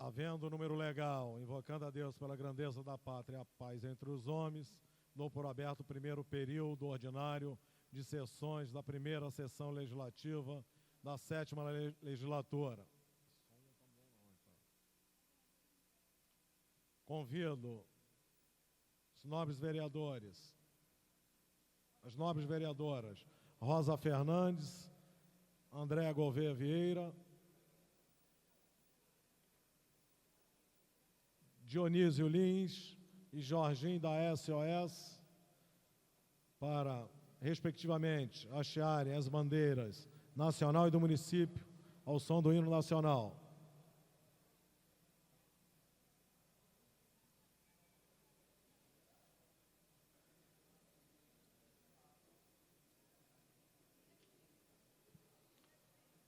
Havendo número legal, invocando a Deus pela grandeza da pátria e a paz entre os homens, dou por aberto o primeiro período ordinário de sessões da primeira sessão legislativa da 7ª legislatura. Convido os nobres vereadores, as nobres vereadoras Rosa Fernandes, Andréa Gouveia Vieira, Dionísio Lins e Jorginho da SOS para, respectivamente, hastearem as bandeiras nacional e do município ao som do hino nacional.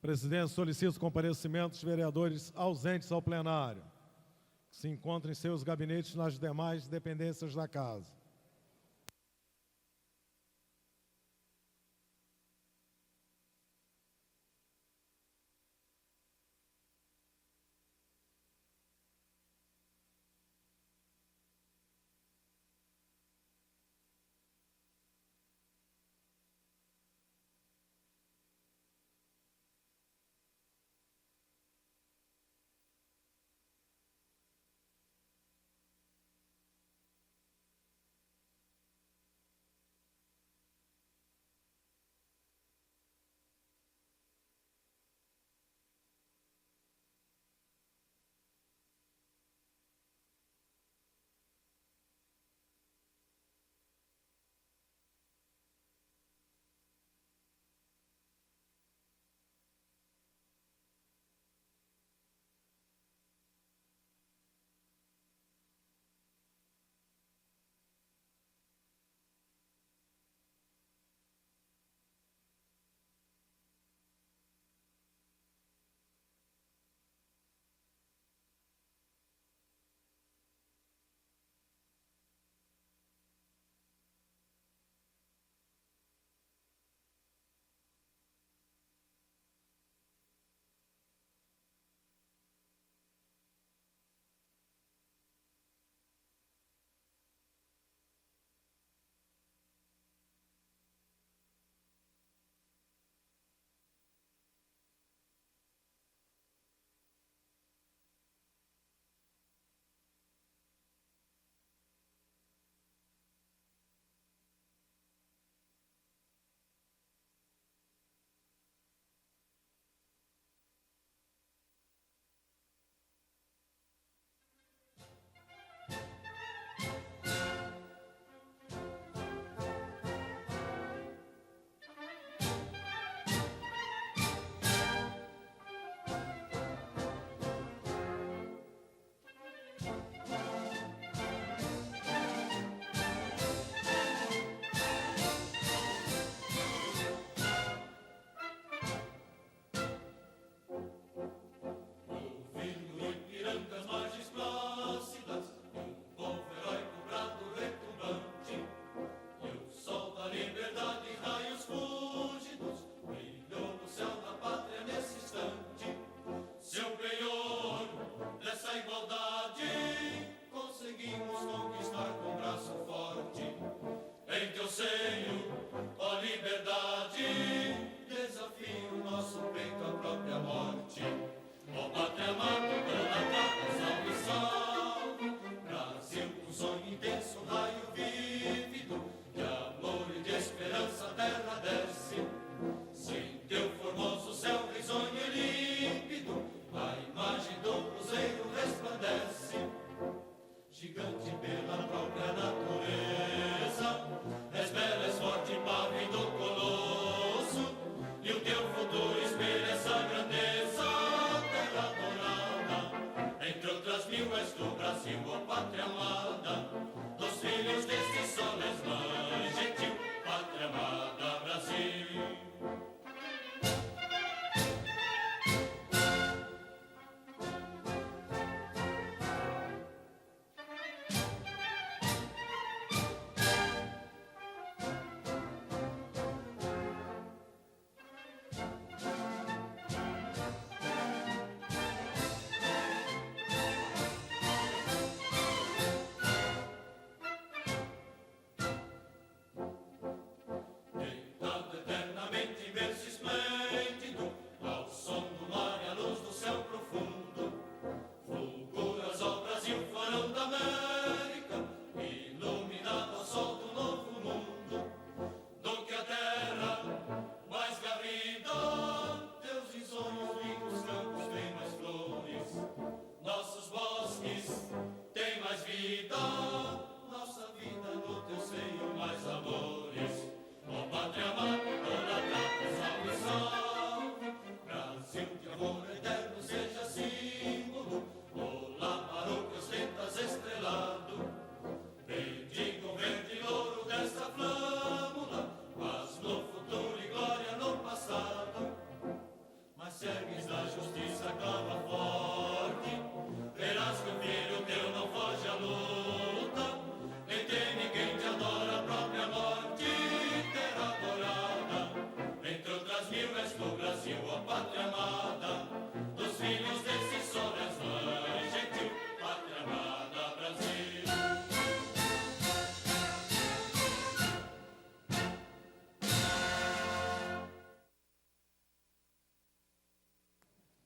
Presidente, solicita o comparecimento dos vereadores ausentes ao plenário, que se encontram em seus gabinetes nas demais dependências da Casa.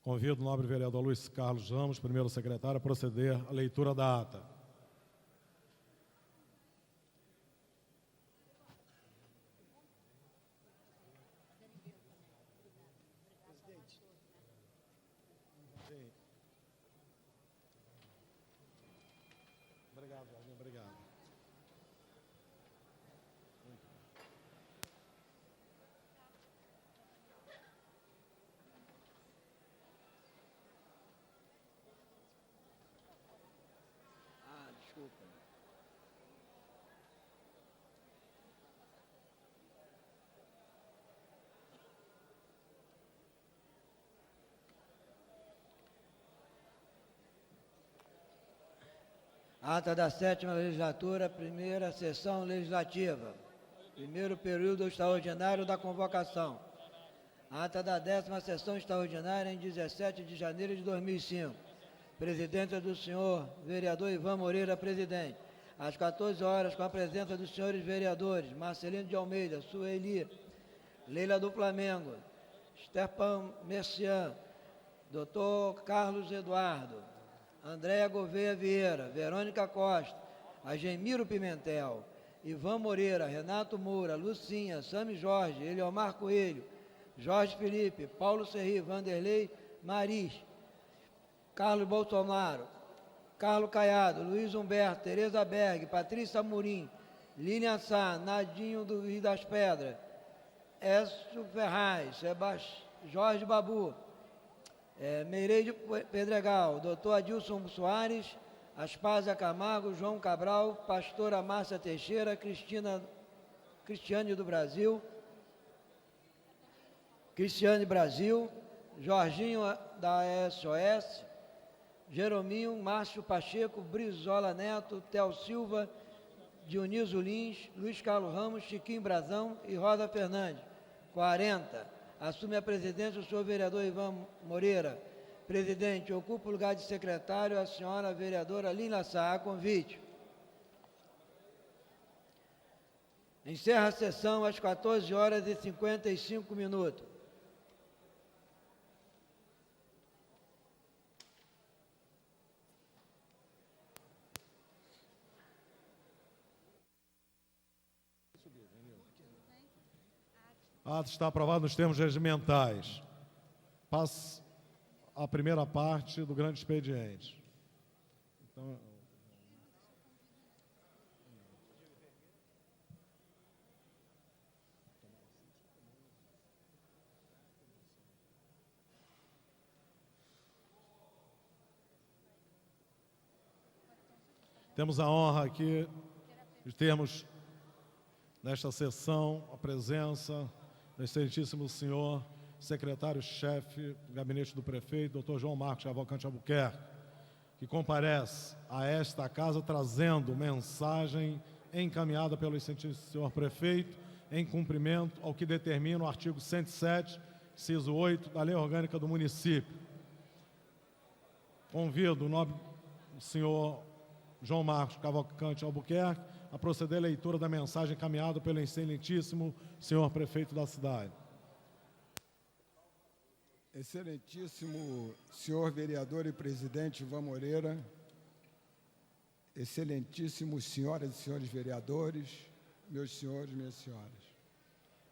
Convido o nobre vereador Luiz Carlos Ramos, primeiro secretário, a proceder à leitura da ata. Obrigado, Jorge. Obrigado. Desculpa. Ata da 7ª legislatura, primeira sessão legislativa. Primeiro período extraordinário da convocação. Ata da 10ª sessão extraordinária em 17 de janeiro de 2005. Presidência do senhor vereador Ivan Moreira, presidente. Às 14 horas, com a presença dos senhores vereadores Marcelino de Almeida, Sueli, Leila do Flamengo, Stepan Messian, Dr. Carlos Eduardo, Andréa Gouveia Vieira, Verônica Costa, Agemiro Pimentel, Ivan Moreira, Renato Moura, Lucinha, Sami Jorge, Eliomar Coelho, Jorge Felipe, Paulo Serri, Vanderlei Maris, Carlos Bolsonaro, Carlos Caiado, Luiz Humberto, Tereza Berg, Patrícia Amorim, Lilian Sá, Nadinho do Rio das Pedras, Écio Ferraz, Jorge Babu, Meireide Pedregal, Dr. Adilson Soares, Aspásia Camargo, João Cabral, Pastora Márcia Teixeira, Cristiane Brasil, Jorginho da SOS, Jerominho, Márcio Pacheco, Brizola Neto, Theo Silva, Dionísio Lins, Luiz Carlos Ramos, Chiquinho Brazão e Rosa Fernandes. 40. Assume a presidência o senhor vereador Ivan Moreira. Presidente, ocupa o lugar de secretário a senhora vereadora Lina Sá. A convite. Encerra a sessão às 14 horas e 55 minutos. Ato está aprovado nos termos regimentais. Passe a primeira parte do grande expediente. Então, temos a honra aqui de termos nesta sessão a presença do excelentíssimo senhor secretário-chefe do gabinete do prefeito, Dr. João Marcos Cavalcante Albuquerque, que comparece a esta casa trazendo mensagem encaminhada pelo excelentíssimo senhor prefeito em cumprimento ao que determina o artigo 107, inciso 8 da Lei Orgânica do Município. Convido o nobre senhor João Marcos Cavalcante Albuquerque a proceder à leitura da mensagem encaminhada pelo excelentíssimo senhor prefeito da cidade. Excelentíssimo senhor vereador e presidente Ivan Moreira, excelentíssimos senhoras e senhores vereadores, meus senhores e minhas senhoras.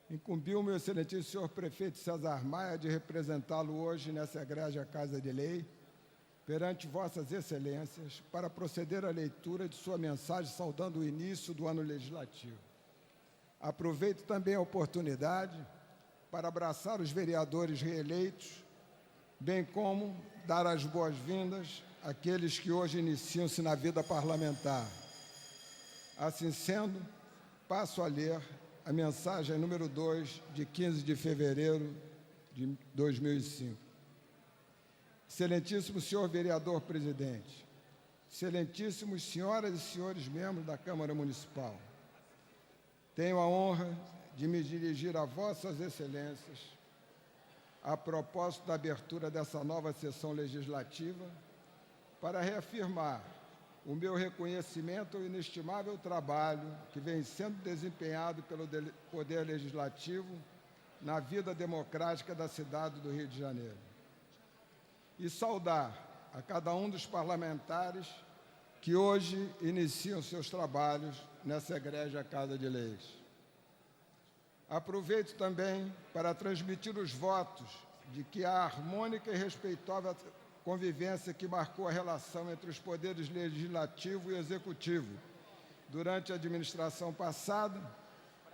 Incumbiu o meu excelentíssimo senhor prefeito César Maia de representá-lo hoje nessa egrégia Casa de Lei, perante vossas excelências, para proceder à leitura de sua mensagem saudando o início do ano legislativo. Aproveito também a oportunidade para abraçar os vereadores reeleitos, bem como dar as boas-vindas àqueles que hoje iniciam-se na vida parlamentar. Assim sendo, passo a ler a mensagem número 2, de 15 de fevereiro de 2005. Excelentíssimo senhor vereador presidente, excelentíssimos senhoras e senhores membros da Câmara Municipal, tenho a honra de me dirigir a vossas excelências a propósito da abertura dessa nova sessão legislativa para reafirmar o meu reconhecimento ao inestimável trabalho que vem sendo desempenhado pelo Poder Legislativo na vida democrática da cidade do Rio de Janeiro. e saudar a cada um dos parlamentares que hoje iniciam seus trabalhos nessa egrégia Casa de Leis. Aproveito também para transmitir os votos de que a harmônica e respeitosa convivência que marcou a relação entre os poderes legislativo e executivo durante a administração passada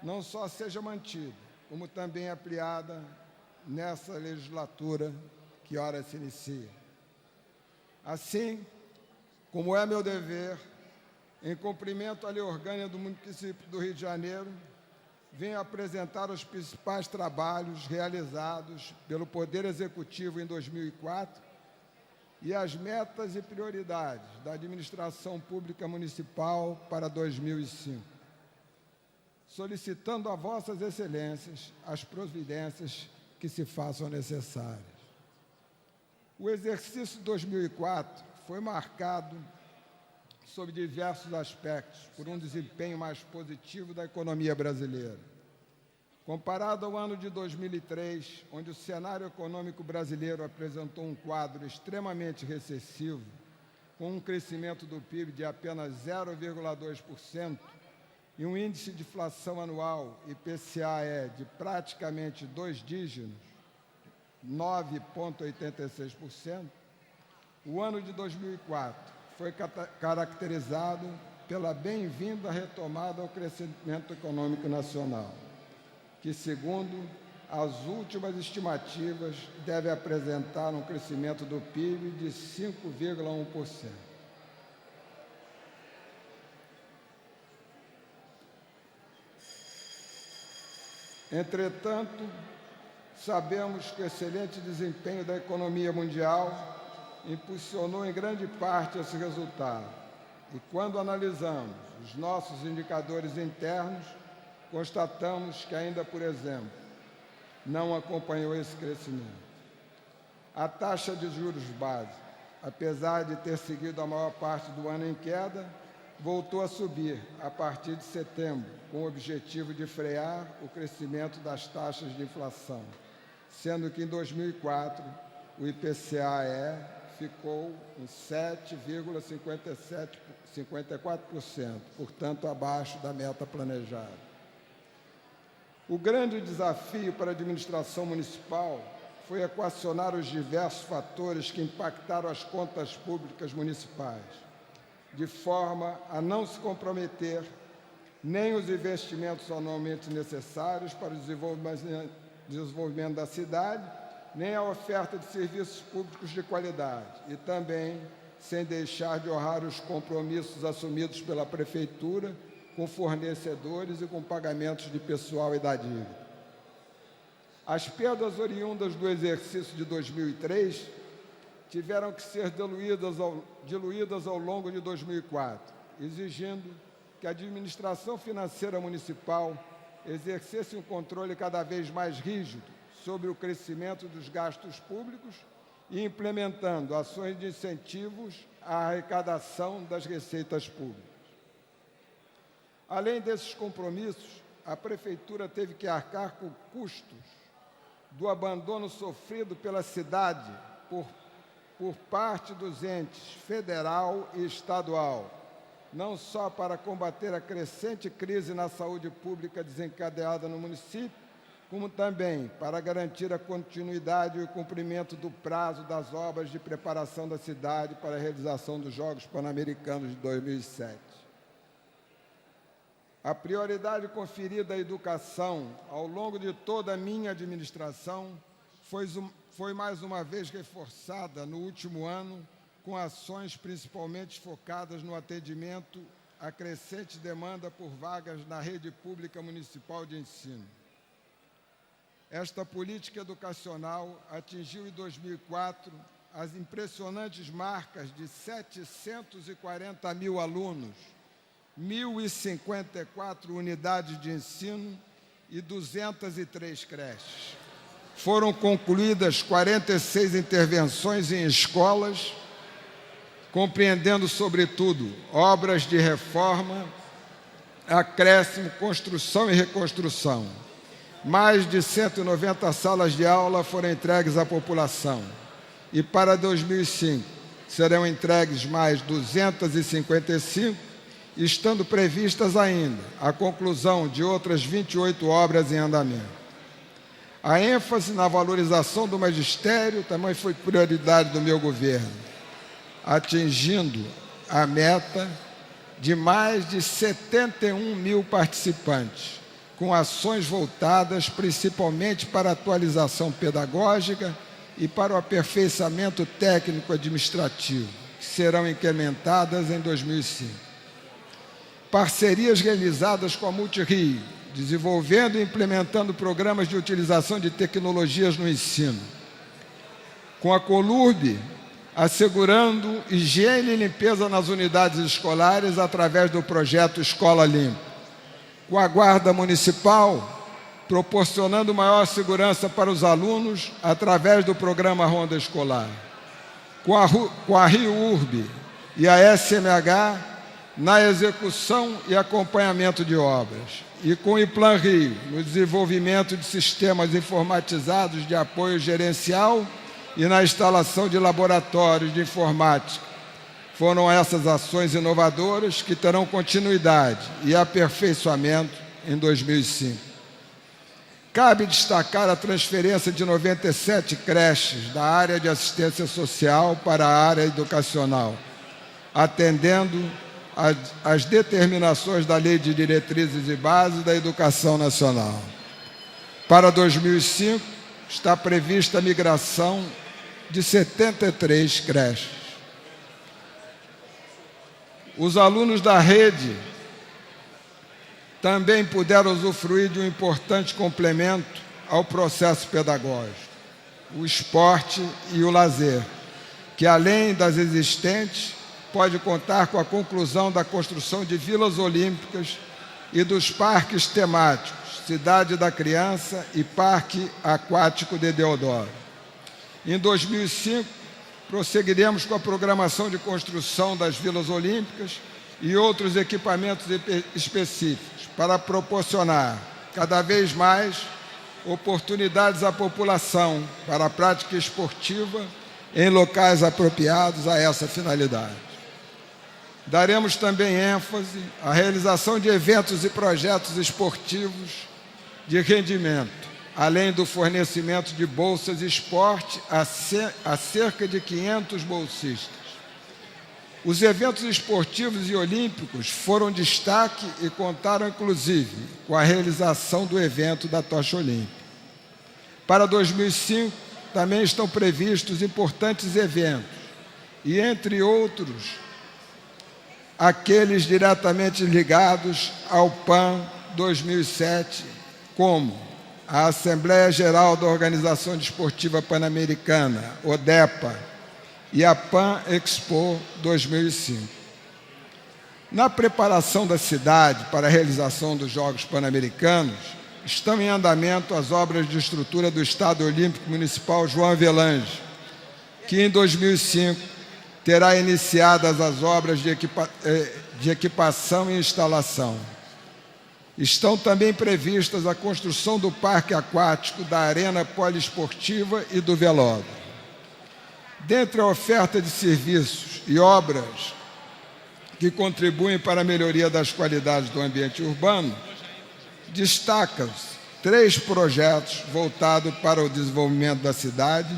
não só seja mantida, como também ampliada nessa legislatura que ora se inicia. Assim, como é meu dever, em cumprimento à lei orgânica do município do Rio de Janeiro, venho apresentar os principais trabalhos realizados pelo Poder Executivo em 2004 e as metas e prioridades da administração pública municipal para 2005, solicitando a vossas excelências as providências que se façam necessárias. O exercício 2004 foi marcado, sob diversos aspectos, por um desempenho mais positivo da economia brasileira. Comparado ao ano de 2003, onde o cenário econômico brasileiro apresentou um quadro extremamente recessivo, com um crescimento do PIB de apenas 0,2% e um índice de inflação anual, IPCA, de praticamente 2 dígitos, 9,86%, o ano de 2004 foi caracterizado pela bem-vinda retomada ao crescimento econômico nacional, que, segundo as últimas estimativas, deve apresentar um crescimento do PIB de 5,1%. Entretanto, sabemos que o excelente desempenho da economia mundial impulsionou em grande parte esse resultado. E quando analisamos os nossos indicadores internos, constatamos que ainda, por exemplo, não acompanhou esse crescimento. A taxa de juros base, apesar de ter seguido a maior parte do ano em queda, voltou a subir a partir de setembro, com o objetivo de frear o crescimento das taxas de inflação, sendo que em 2004 o IPCA ficou em 7,54%, portanto, abaixo da meta planejada. O grande desafio para a administração municipal foi equacionar os diversos fatores que impactaram as contas públicas municipais, de forma a não se comprometer nem os investimentos anualmente necessários para o desenvolvimento da cidade, nem a oferta de serviços públicos de qualidade, e também sem deixar de honrar os compromissos assumidos pela Prefeitura com fornecedores e com pagamentos de pessoal e da dívida. As perdas oriundas do exercício de 2003 tiveram que ser diluídas ao longo de 2004, exigindo que a administração financeira municipal exercesse um controle cada vez mais rígido sobre o crescimento dos gastos públicos e implementando ações de incentivos à arrecadação das receitas públicas. Além desses compromissos, a Prefeitura teve que arcar com custos do abandono sofrido pela cidade por parte dos entes federal e estadual, não só para combater a crescente crise na saúde pública desencadeada no município, como também para garantir a continuidade e o cumprimento do prazo das obras de preparação da cidade para a realização dos Jogos Pan-Americanos de 2007. A prioridade conferida à educação ao longo de toda a minha administração foi mais uma vez reforçada no último ano, com ações principalmente focadas no atendimento à crescente demanda por vagas na rede pública municipal de ensino. Esta política educacional atingiu em 2004 as impressionantes marcas de 740 mil alunos, 1.054 unidades de ensino e 203 creches. Foram concluídas 46 intervenções em escolas, compreendendo, sobretudo, obras de reforma, acréscimo, construção e reconstrução. Mais de 190 salas de aula foram entregues à população. e para 2005 serão entregues mais 255, estando previstas ainda a conclusão de outras 28 obras em andamento. A ênfase na valorização do magistério também foi prioridade do meu governo, atingindo a meta de mais de 71 mil participantes, com ações voltadas principalmente para a atualização pedagógica e para o aperfeiçoamento técnico-administrativo, que serão incrementadas em 2005. Parcerias realizadas com a Multirio, desenvolvendo e implementando programas de utilização de tecnologias no ensino. Com a Colurb, assegurando higiene e limpeza nas unidades escolares através do projeto Escola Limpa. Com a Guarda Municipal, proporcionando maior segurança para os alunos através do programa Ronda Escolar. Com a RIURB e a SMH, na execução e acompanhamento de obras. E com o IPLAN Rio, no desenvolvimento de sistemas informatizados de apoio gerencial e na instalação de laboratórios de informática. Foram essas ações inovadoras que terão continuidade e aperfeiçoamento em 2005. Cabe destacar a transferência de 97 creches da área de assistência social para a área educacional, atendendo às determinações da Lei de Diretrizes e Bases da Educação Nacional. Para 2005, está prevista a migração de 73 creches. Os alunos da rede também puderam usufruir de um importante complemento ao processo pedagógico, o esporte e o lazer, que além das existentes, pode contar com a conclusão da construção de vilas olímpicas e dos parques temáticos, Cidade da Criança e Parque Aquático de Deodoro. Em 2005, prosseguiremos com a programação de construção das vilas olímpicas e outros equipamentos específicos para proporcionar cada vez mais oportunidades à população para a prática esportiva em locais apropriados a essa finalidade. Daremos também ênfase à realização de eventos e projetos esportivos de rendimento, além do fornecimento de bolsas de esporte a cerca de 500 bolsistas. Os eventos esportivos e olímpicos foram destaque e contaram, inclusive, com a realização do evento da Tocha Olímpica. Para 2005, também estão previstos importantes eventos, e, entre outros, aqueles diretamente ligados ao PAN 2007, como a Assembleia Geral da Organização Desportiva Pan-Americana, ODEPA, e a Pan Expo 2005. Na preparação da cidade para a realização dos Jogos Pan-Americanos, estão em andamento as obras de estrutura do Estádio Olímpico Municipal João Avelange, que em 2005 terá iniciadas as obras de equipação e instalação. Estão também previstas a construção do Parque Aquático, da Arena Poliesportiva e do Velódromo. Dentre a oferta de serviços e obras que contribuem para a melhoria das qualidades do ambiente urbano, destacam-se 3 projetos voltados para o desenvolvimento da cidade,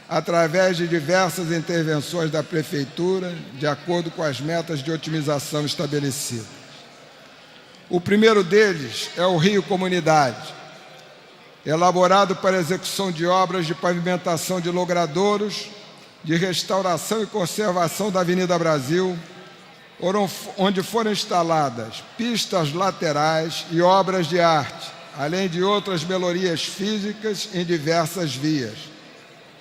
através de diversas intervenções da Prefeitura, de acordo com as metas de otimização estabelecidas. O primeiro deles é o Rio Comunidade, elaborado para a execução de obras de pavimentação de logradouros, de restauração e conservação da Avenida Brasil, onde foram instaladas pistas laterais e obras de arte, além de outras melhorias físicas em diversas vias,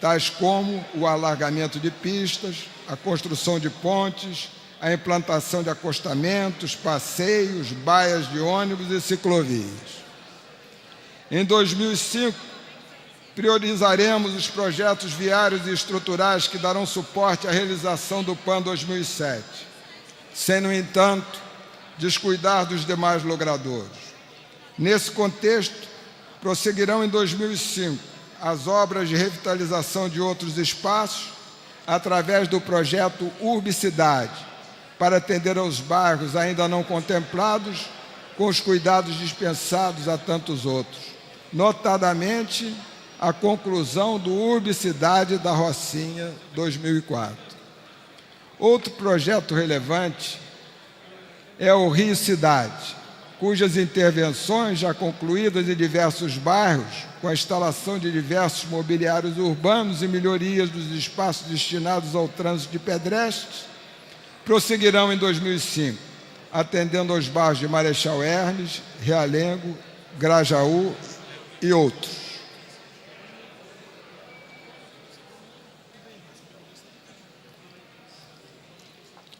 tais como o alargamento de pistas, a construção de pontes, a implantação de acostamentos, passeios, baias de ônibus e ciclovias. Em 2005, priorizaremos os projetos viários e estruturais que darão suporte à realização do PAN 2007, sem, no entanto, descuidar dos demais logradouros. Nesse contexto, prosseguirão em 2005 as obras de revitalização de outros espaços através do projeto Urbicidade, para atender aos bairros ainda não contemplados com os cuidados dispensados a tantos outros, notadamente a conclusão do Urbicidade da Rocinha 2004. Outro projeto relevante é o Rio Cidade, cujas intervenções já concluídas em diversos bairros, com a instalação de diversos mobiliários urbanos e melhorias dos espaços destinados ao trânsito de pedestres, prosseguirão em 2005, atendendo aos bairros de Marechal Hermes, Realengo, Grajaú e outros.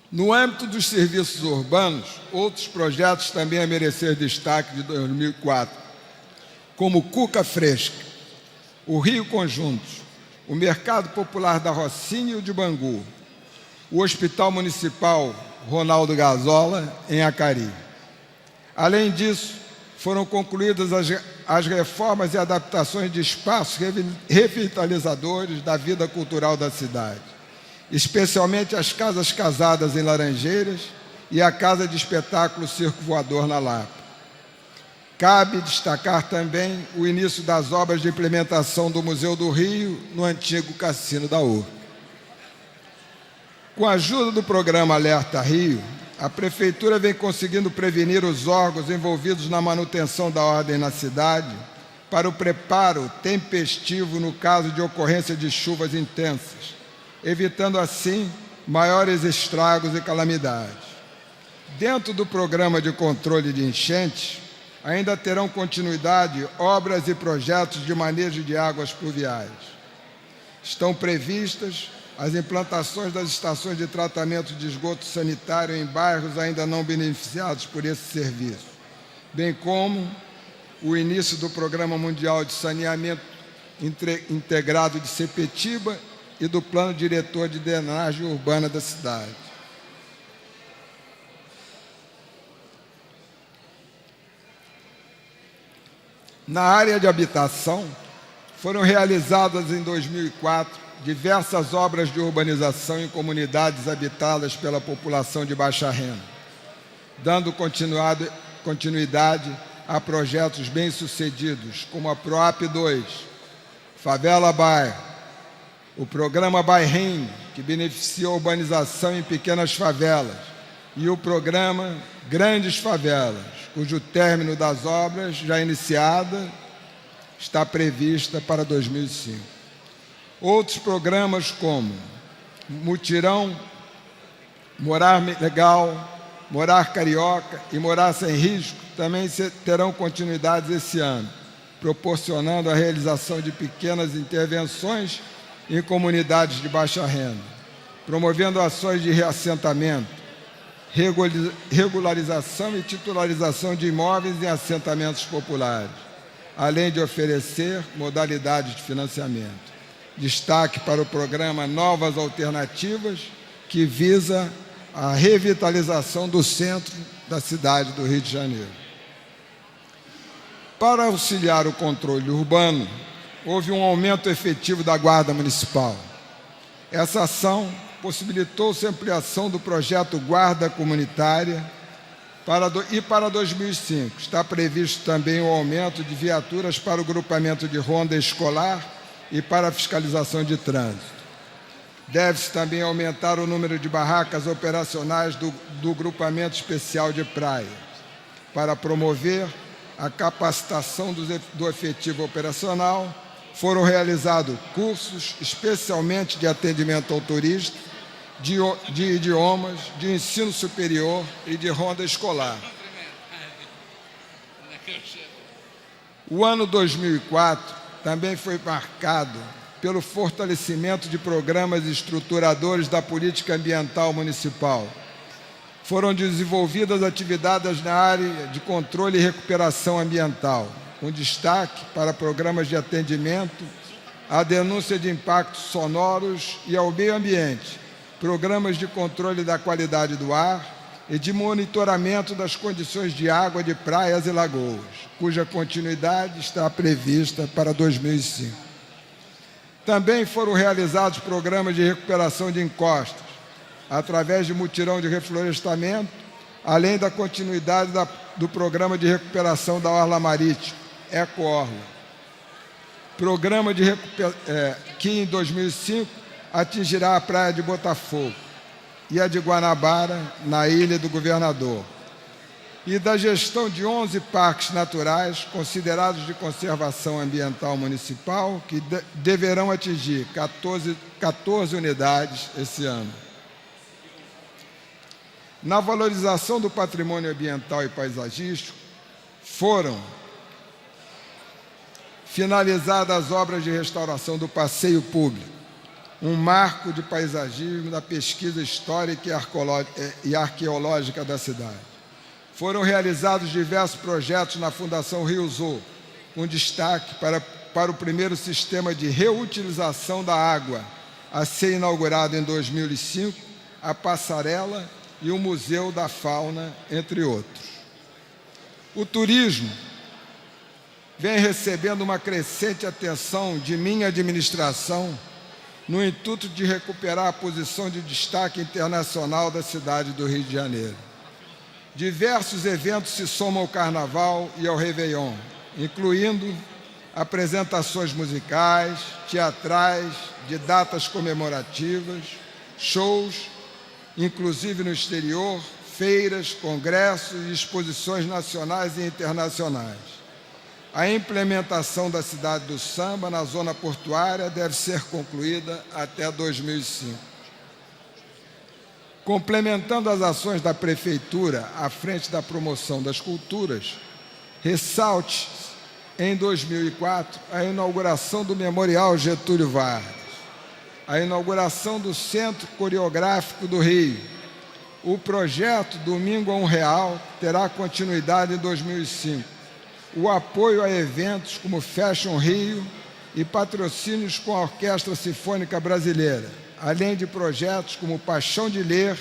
No âmbito dos serviços urbanos, outros projetos também a merecer destaque de 2004, como Cuca Fresca, o Rio Conjuntos, o Mercado Popular da Rocinha e o de Bangu, o Hospital Municipal Ronaldo Gazola, em Acari. Além disso, foram concluídas as reformas e adaptações de espaços revitalizadores da vida cultural da cidade, especialmente as casas casadas em Laranjeiras e a Casa de Espetáculo Circo Voador na Lapa. Cabe destacar também o início das obras de implementação do Museu do Rio no antigo Cassino da Urca. Com a ajuda do programa Alerta Rio, a Prefeitura vem conseguindo prevenir os órgãos envolvidos na manutenção da ordem na cidade para o preparo tempestivo no caso de ocorrência de chuvas intensas, evitando assim maiores estragos e calamidades. Dentro do programa de controle de enchentes, ainda terão continuidade obras e projetos de manejo de águas pluviais. Estão previstas as implantações das estações de tratamento de esgoto sanitário em bairros ainda não beneficiados por esse serviço, bem como o início do Programa Mundial de Saneamento Integrado de Sepetiba e do Plano Diretor de Drenagem Urbana da cidade. Na área de habitação, foram realizadas em 2004 diversas obras de urbanização em comunidades habitadas pela população de baixa renda, dando continuidade a projetos bem-sucedidos, como a PROAP 2, Favela Bairro, o Programa Bairrinho, que beneficia a urbanização em pequenas favelas, e o Programa Grandes Favelas, cujo término das obras, já iniciada, está prevista para 2005. Outros programas como Mutirão, Morar Legal, Morar Carioca e Morar Sem Risco também terão continuidades esse ano, proporcionando a realização de pequenas intervenções em comunidades de baixa renda, promovendo ações de reassentamento, regularização e titularização de imóveis em assentamentos populares, além de oferecer modalidades de financiamento. Destaque para o programa Novas Alternativas, que visa a revitalização do centro da cidade do Rio de Janeiro. Para auxiliar o controle urbano, houve um aumento efetivo da Guarda Municipal. Essa ação possibilitou-se a ampliação do projeto Guarda Comunitária para 2005. Está previsto também o aumento de viaturas para o grupamento de ronda escolar e para a fiscalização de trânsito. Deve-se também aumentar o número de barracas operacionais do grupamento especial de praia, para promover a capacitação do efetivo operacional. Foram realizados cursos, especialmente de atendimento ao turista, de idiomas, de ensino superior e de ronda escolar. O ano 2004 também foi marcado pelo fortalecimento de programas estruturadores da política ambiental municipal. Foram desenvolvidas atividades na área de controle e recuperação ambiental, com destaque para programas de atendimento à denúncia de impactos sonoros e ao meio ambiente, programas de controle da qualidade do ar e de monitoramento das condições de água de praias e lagoas, cuja continuidade está prevista para 2005. Também foram realizados programas de recuperação de encostas, através de mutirão de reflorestamento, além da continuidade do programa de recuperação da orla marítima, Eco-Orla. Programa que em 2005 atingirá a praia de Botafogo e a de Guanabara, na Ilha do Governador. E da gestão de 11 parques naturais considerados de conservação ambiental municipal, que deverão atingir 14 unidades esse ano. Na valorização do patrimônio ambiental e paisagístico, foram finalizadas as obras de restauração do passeio público, um marco de paisagismo da pesquisa histórica e arqueológica da cidade. Foram realizados diversos projetos na Fundação Rio Zoo, com destaque para o primeiro sistema de reutilização da água, a ser inaugurado em 2005, a passarela e o Museu da Fauna, entre outros. O turismo vem recebendo uma crescente atenção de minha administração no intuito de recuperar a posição de destaque internacional da cidade do Rio de Janeiro. Diversos eventos se somam ao Carnaval e ao Réveillon, incluindo apresentações musicais, teatrais, de datas comemorativas, shows, inclusive no exterior, feiras, congressos e exposições nacionais e internacionais. A implementação da cidade do samba na zona portuária deve ser concluída até 2005. Complementando as ações da Prefeitura à frente da promoção das culturas, ressalte em 2004 a inauguração do Memorial Getúlio Vargas, a inauguração do Centro Coreográfico do Rio. O projeto Domingo a R$1 terá continuidade em 2005. O apoio a eventos como Fashion Rio e patrocínios com a Orquestra Sinfônica Brasileira, além de projetos como Paixão de Ler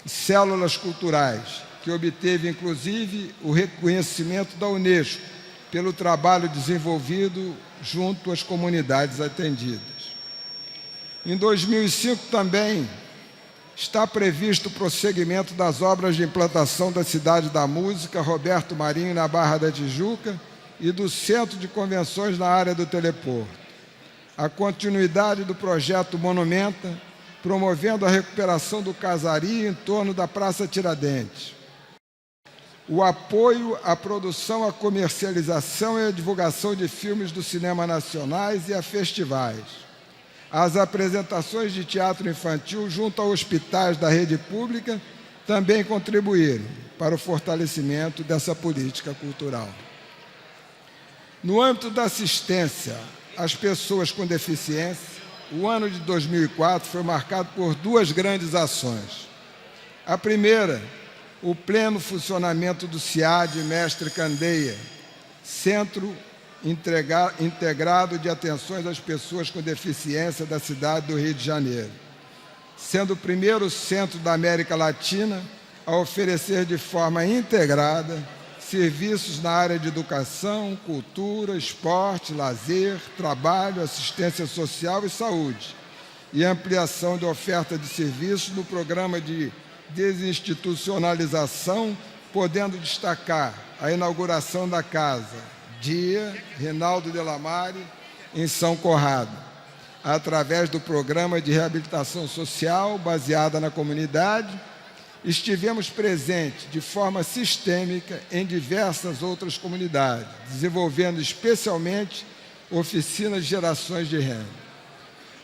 e Células Culturais, que obteve, inclusive, o reconhecimento da Unesco pelo trabalho desenvolvido junto às comunidades atendidas. Em 2005, também, está previsto o prosseguimento das obras de implantação da Cidade da Música Roberto Marinho, na Barra da Tijuca, e do Centro de Convenções na área do Teleporto. A continuidade do projeto Monumenta, promovendo a recuperação do casario em torno da Praça Tiradentes. O apoio à produção, à comercialização e à divulgação de filmes do cinema nacionais e a festivais. As apresentações de teatro infantil junto a hospitais da rede pública também contribuíram para o fortalecimento dessa política cultural. No âmbito da assistência às pessoas com deficiência, o ano de 2004 foi marcado por duas grandes ações. A primeira, o pleno funcionamento do CIAD Mestre Candeia, Centro Integrado de Atenções às Pessoas com Deficiência da cidade do Rio de Janeiro, sendo o primeiro centro da América Latina a oferecer de forma integrada serviços na área de educação, cultura, esporte, lazer, trabalho, assistência social e saúde, e ampliação de oferta de serviços no programa de desinstitucionalização, podendo destacar a inauguração da Casa Dia Rinaldo Delamare, em São Conrado, através do programa de reabilitação social baseada na comunidade. Estivemos presentes de forma sistêmica em diversas outras comunidades, desenvolvendo especialmente oficinas de gerações de renda.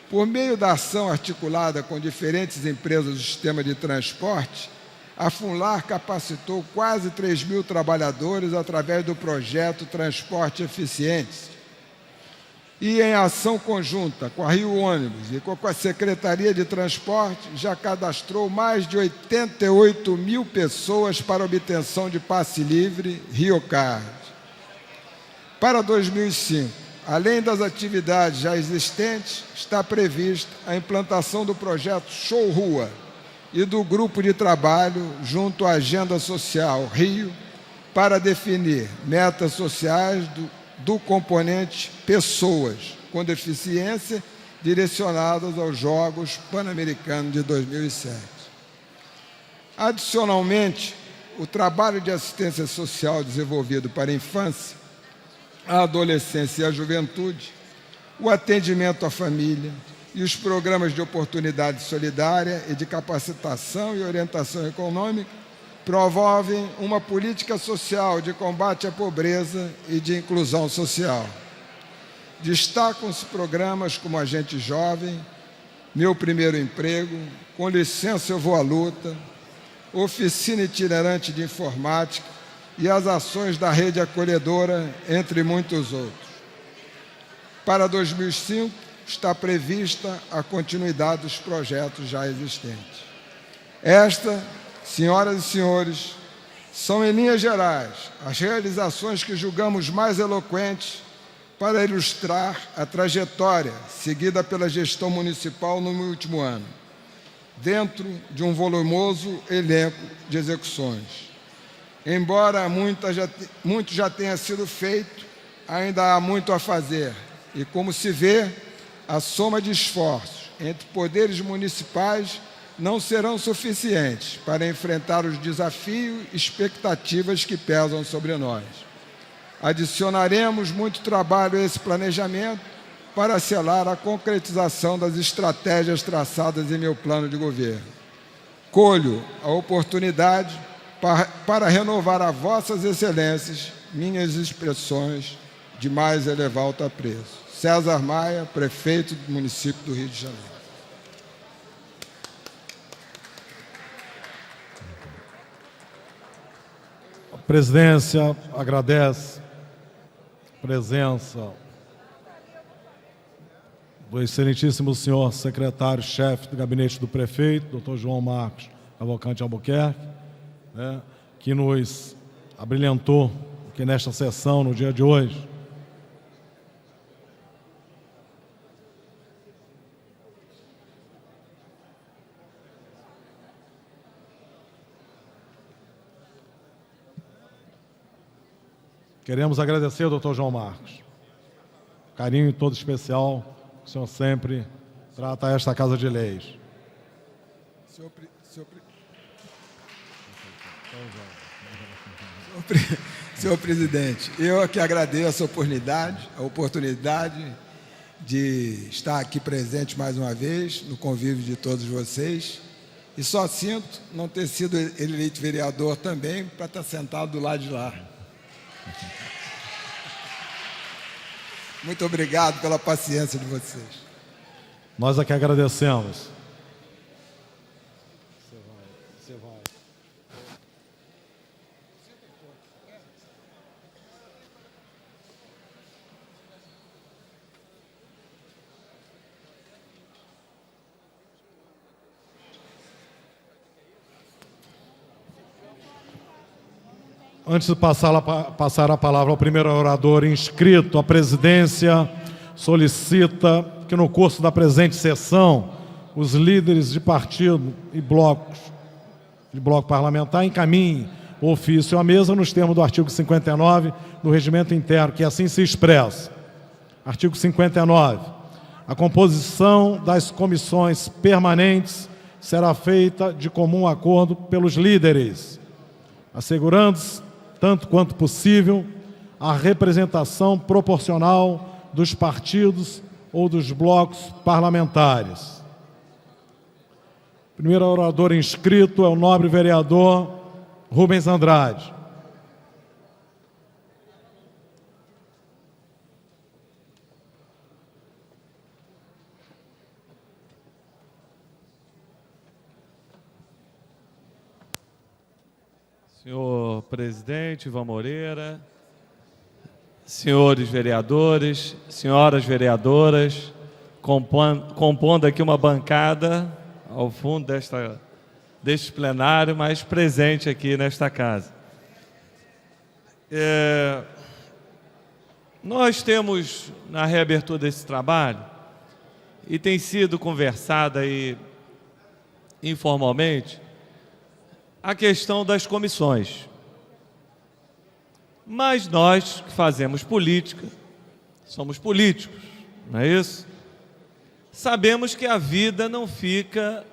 Por meio da ação articulada com diferentes empresas do sistema de transporte, a FUNLAR capacitou quase 3.000 trabalhadores através do projeto Transporte Eficiente. E, em ação conjunta com a Rio Ônibus e com a Secretaria de Transporte, já cadastrou mais de 88.000 pessoas para obtenção de passe livre RioCard. Para 2005, além das atividades já existentes, está prevista a implantação do projeto Show Rua e do grupo de trabalho junto à Agenda Social Rio para definir metas sociais do componente pessoas, com deficiência direcionadas aos Jogos Pan-Americanos de 2007. Adicionalmente, o trabalho de assistência social desenvolvido para a infância, a adolescência e a juventude, o atendimento à família e os programas de oportunidade solidária e de capacitação e orientação econômica promovem uma política social de combate à pobreza e de inclusão social. Destacam-se programas como Agente Jovem, Meu Primeiro Emprego, Com Licença Eu Vou à Luta, Oficina Itinerante de Informática e as ações da Rede Acolhedora, entre muitos outros. Para 2005, está prevista a continuidade dos projetos já existentes. Esta, senhoras e senhores, são, em linhas gerais, as realizações que julgamos mais eloquentes para ilustrar a trajetória seguida pela gestão municipal no último ano, dentro de um volumoso elenco de execuções. Embora muito já tenha sido feito, ainda há muito a fazer, e, como se vê, a soma de esforços entre poderes municipais não serão suficientes para enfrentar os desafios e expectativas que pesam sobre nós. Adicionaremos muito trabalho a esse planejamento para selar a concretização das estratégias traçadas em meu plano de governo. Colho a oportunidade para renovar a vossas excelências minhas expressões de mais elevado apreço. César Maia, prefeito do município do Rio de Janeiro. A presidência agradece a presença do excelentíssimo senhor secretário-chefe do gabinete do prefeito, doutor João Marcos Cavalcante Albuquerque, que nos abrilhantou aqui nesta sessão, no dia de hoje. Queremos agradecer ao doutor João Marcos. Carinho todo especial que o senhor sempre trata esta Casa de Leis. Senhor presidente, eu que agradeço a oportunidade de estar aqui presente mais uma vez, no convívio de todos vocês, e só sinto não ter sido eleito vereador também para estar sentado do lado de lá. Muito obrigado pela paciência de vocês. Nós aqui agradecemos. Você vai. Antes de passar a palavra ao primeiro orador inscrito, a presidência solicita que no curso da presente sessão os líderes de partido e blocos de bloco parlamentar encaminhem o ofício à mesa nos termos do artigo 59 do Regimento Interno, que assim se expressa. Artigo 59. A composição das comissões permanentes será feita de comum acordo pelos líderes, assegurando-se, tanto quanto possível, a representação proporcional dos partidos ou dos blocos parlamentares. O primeiro orador inscrito é o nobre vereador Rubens Andrade. Senhor presidente Ivan Moreira, senhores vereadores, senhoras vereadoras, compondo aqui uma bancada ao fundo deste plenário, mas presente aqui nesta casa. Nós temos, na reabertura desse trabalho, e tem sido conversada aí informalmente, a questão das comissões. Mas nós que fazemos política, somos políticos, não é isso? Sabemos que a vida não fica,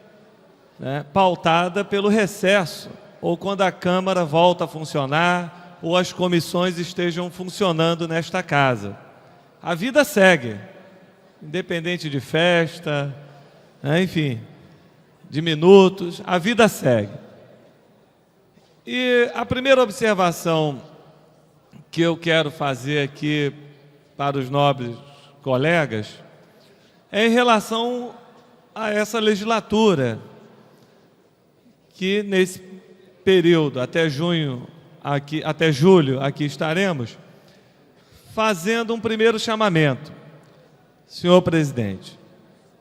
né, pautada pelo recesso, ou quando a Câmara volta a funcionar, ou as comissões estejam funcionando nesta casa. A vida segue, independente de festa, né, enfim, de minutos, a vida segue. E a primeira observação que eu quero fazer aqui para os nobres colegas é em relação a essa legislatura, que nesse período, até julho, aqui estaremos, fazendo um primeiro chamamento. Senhor presidente,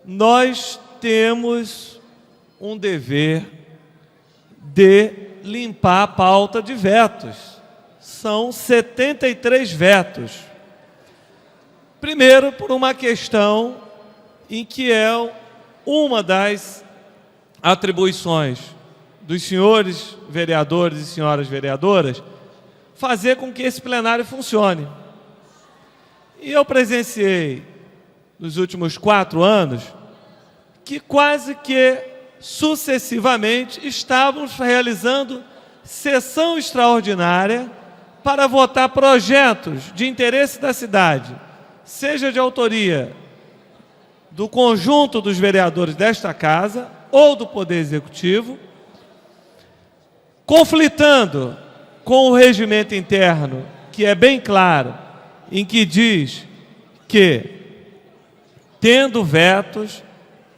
nós temos um dever de limpar a pauta de vetos. São 73 vetos. Primeiro, por uma questão em que é uma das atribuições dos senhores vereadores e senhoras vereadoras, fazer com que esse plenário funcione. E eu presenciei, nos últimos 4 anos, que quase que sucessivamente estávamos realizando sessão extraordinária para votar projetos de interesse da cidade, seja de autoria do conjunto dos vereadores desta casa ou do Poder Executivo, conflitando com o regimento interno, que é bem claro, em que diz que, tendo vetos,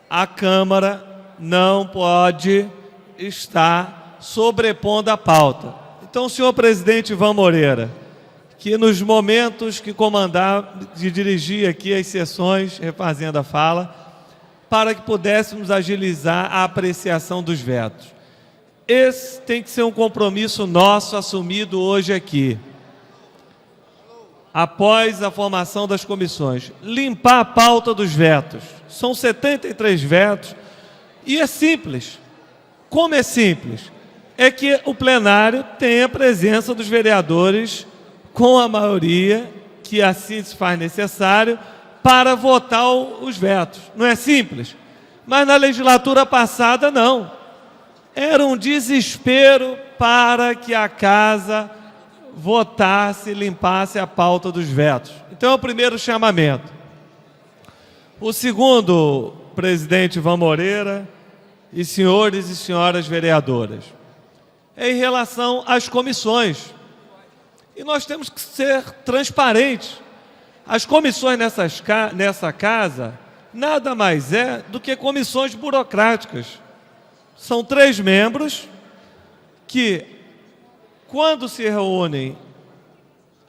a Câmara não pode estar sobrepondo a pauta. Então, senhor presidente Ivan Moreira, que nos momentos que de dirigir aqui as sessões, refazendo a fala, para que pudéssemos agilizar a apreciação dos vetos. Esse tem que ser um compromisso nosso assumido hoje aqui, após a formação das comissões. Limpar a pauta dos vetos. São 73 vetos e é simples. Como é simples? É que o plenário tem a presença dos vereadores com a maioria que assim se faz necessário para votar os vetos. Não é simples? Mas na legislatura passada, não. Era um desespero para que a casa votasse, limpasse a pauta dos vetos. Então é o primeiro chamamento. O segundo, presidente Ivan Moreira e senhores e senhoras vereadoras, é em relação às comissões. E nós temos que ser transparentes. As comissões nessa casa nada mais é do que comissões burocráticas. São 3 membros que, quando se reúnem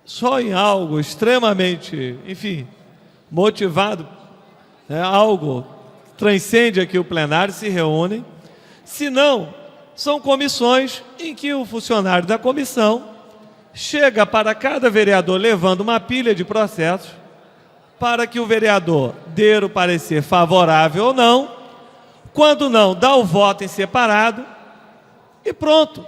só em algo extremamente, enfim, motivado, algo que transcende aqui o plenário, se reúnem. Se não, são comissões em que o funcionário da comissão chega para cada vereador levando uma pilha de processos para que o vereador dê o parecer favorável ou não. Quando não, dá o voto em separado e pronto.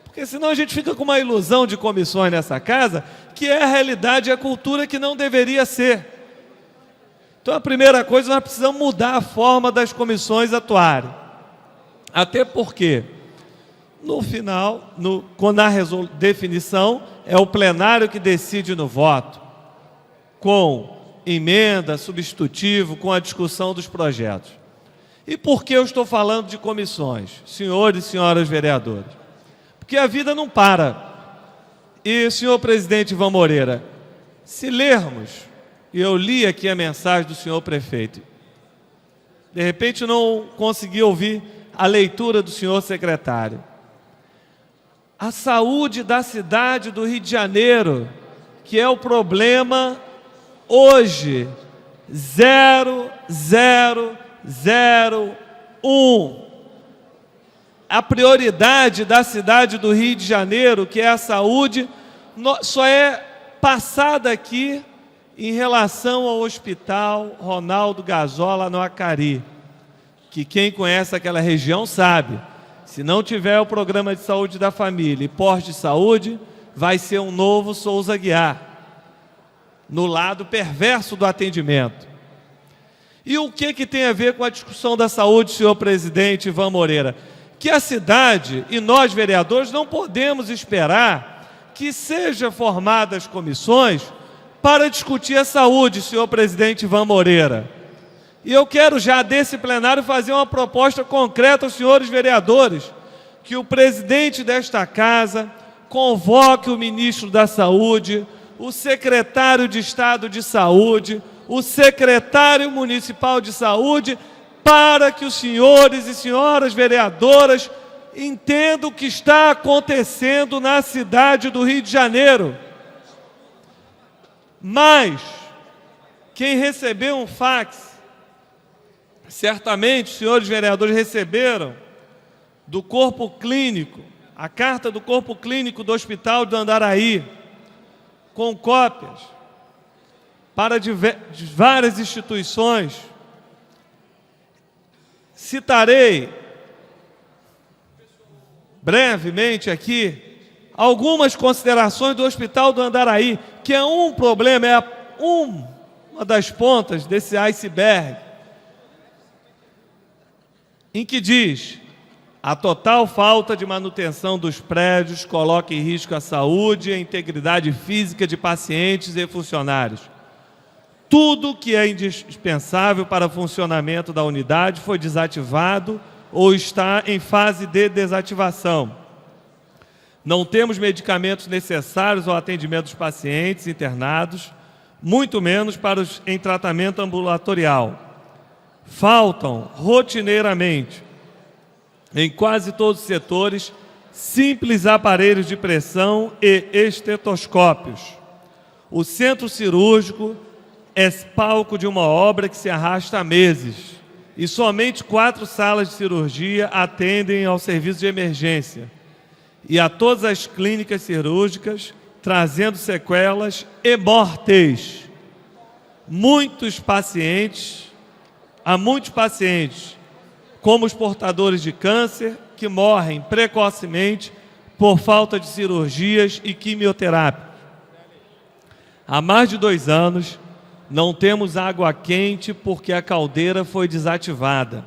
Porque senão a gente fica com uma ilusão de comissões nessa casa, que é a realidade e a cultura que não deveria ser. Então a primeira coisa, nós precisamos mudar a forma das comissões atuarem. Até porque, no final, na definição, é o plenário que decide no voto, com emenda, substitutivo, com a discussão dos projetos. E por que eu estou falando de comissões, senhores e senhoras vereadores? Porque a vida não para. E, senhor presidente Ivan Moreira, se lermos, e eu li aqui a mensagem do senhor prefeito, de repente não consegui ouvir a leitura do senhor secretário. A saúde da cidade do Rio de Janeiro, que é o problema hoje, 0001. A prioridade da cidade do Rio de Janeiro, que é a saúde, só é passada aqui em relação ao Hospital Ronaldo Gazola, no Acari, que quem conhece aquela região sabe, se não tiver o programa de saúde da família e posto de saúde, vai ser um novo Souza Aguiar. no lado perverso do atendimento. E o que tem a ver com a discussão da saúde, senhor presidente Ivan Moreira? Que a cidade e nós, vereadores, não podemos esperar que sejam formadas comissões para discutir a saúde, senhor presidente Ivan Moreira. E eu quero já desse plenário fazer uma proposta concreta aos senhores vereadores, que o presidente desta casa convoque o ministro da Saúde, o secretário de Estado de Saúde, o secretário municipal de saúde, para que os senhores e senhoras vereadoras entendam o que está acontecendo na cidade do Rio de Janeiro. Mas, quem recebeu um fax, certamente os senhores vereadores receberam do corpo clínico, a carta do corpo clínico do Hospital de Andaraí, com cópias para de várias instituições. Citarei brevemente aqui algumas considerações do Hospital do Andaraí, que é um problema, é uma das pontas desse iceberg, em que diz: a total falta de manutenção dos prédios coloca em risco a saúde e a integridade física de pacientes e funcionários. Tudo que é indispensável para o funcionamento da unidade foi desativado ou está em fase de desativação. Não temos medicamentos necessários ao atendimento dos pacientes internados, muito menos para os em tratamento ambulatorial. Faltam, rotineiramente, em quase todos os setores, simples aparelhos de pressão e estetoscópios. O centro cirúrgico é palco de uma obra que se arrasta há meses e somente 4 salas de cirurgia atendem ao serviço de emergência e a todas as clínicas cirúrgicas, trazendo sequelas e mortes. Há muitos pacientes, como os portadores de câncer, que morrem precocemente por falta de cirurgias e quimioterapia. Há mais de 2 anos, não temos água quente porque a caldeira foi desativada.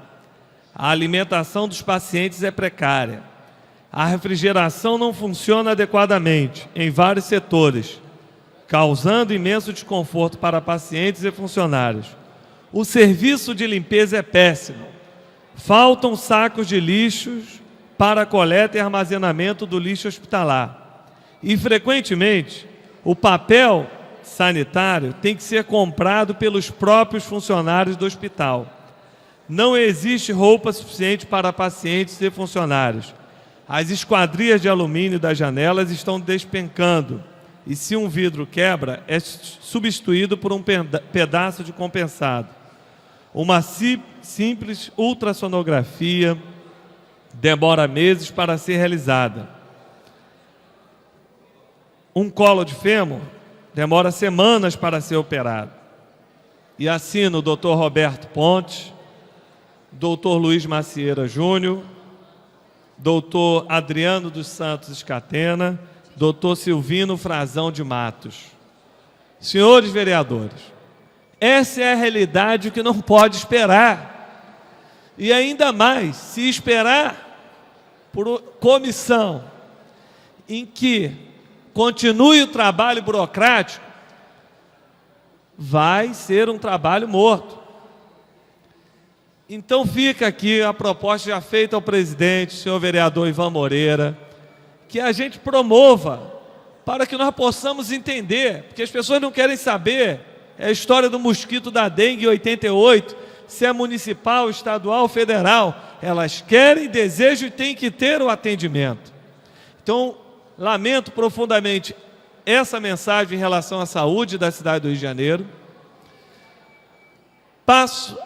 A alimentação dos pacientes é precária. A refrigeração não funciona adequadamente em vários setores, causando imenso desconforto para pacientes e funcionários. O serviço de limpeza é péssimo. Faltam sacos de lixos para a coleta e armazenamento do lixo hospitalar. E, frequentemente, o papel sanitário tem que ser comprado pelos próprios funcionários do hospital. Não existe roupa suficiente para pacientes e funcionários. As esquadrias de alumínio das janelas estão despencando e, se um vidro quebra, é substituído por um pedaço de compensado. Uma simples ultrassonografia demora meses para ser realizada. Um colo de fêmur demora semanas para ser operado. E assina o Dr. Roberto Pontes, Dr. Luiz Macieira Júnior, Dr. Adriano dos Santos Escatena, Dr. Silvino Frazão de Matos. Senhores vereadores, essa é a realidade que não pode esperar. E ainda mais, se esperar por comissão em que continue o trabalho burocrático, vai ser um trabalho morto. Então fica aqui a proposta já feita ao presidente, senhor vereador Ivan Moreira, que a gente promova para que nós possamos entender, porque as pessoas não querem saber a história do mosquito da dengue em 88, se é municipal, estadual, federal. Elas querem, desejam e têm que ter o atendimento. Então, lamento profundamente essa mensagem em relação à saúde da cidade do Rio de Janeiro. Passo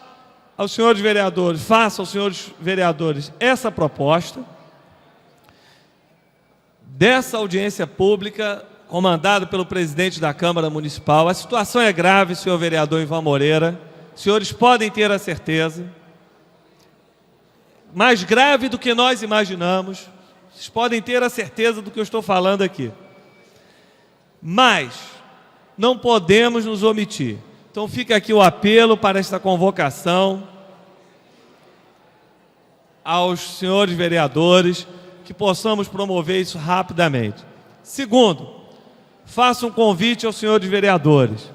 aos senhores vereadores, faço aos senhores vereadores essa proposta dessa audiência pública comandada pelo presidente da Câmara Municipal. A situação é grave, senhor vereador Ivan Moreira. Os senhores podem ter a certeza. Mais grave do que nós imaginamos. Vocês podem ter a certeza do que eu estou falando aqui. Mas não podemos nos omitir. Então fica aqui o apelo para esta convocação aos senhores vereadores, que possamos promover isso rapidamente. Segundo, faço um convite aos senhores vereadores.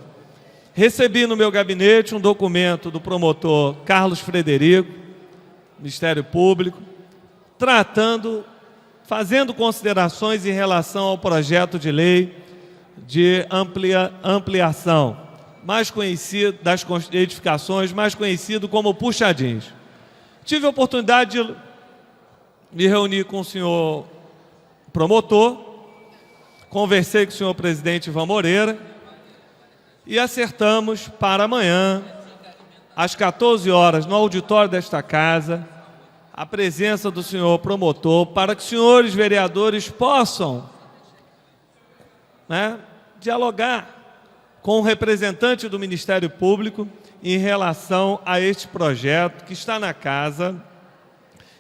Recebi no meu gabinete um documento do promotor Carlos Frederico, Ministério Público, fazendo considerações em relação ao projeto de lei de ampliação, mais conhecido, das edificações, mais conhecido como puxadins. Tive a oportunidade de me reunir com o senhor promotor, conversei com o senhor presidente Ivan Moreira e acertamos para amanhã, às 14 horas, no auditório desta casa, a presença do senhor promotor, para que os senhores vereadores possam, dialogar com o representante do Ministério Público em relação a este projeto que está na casa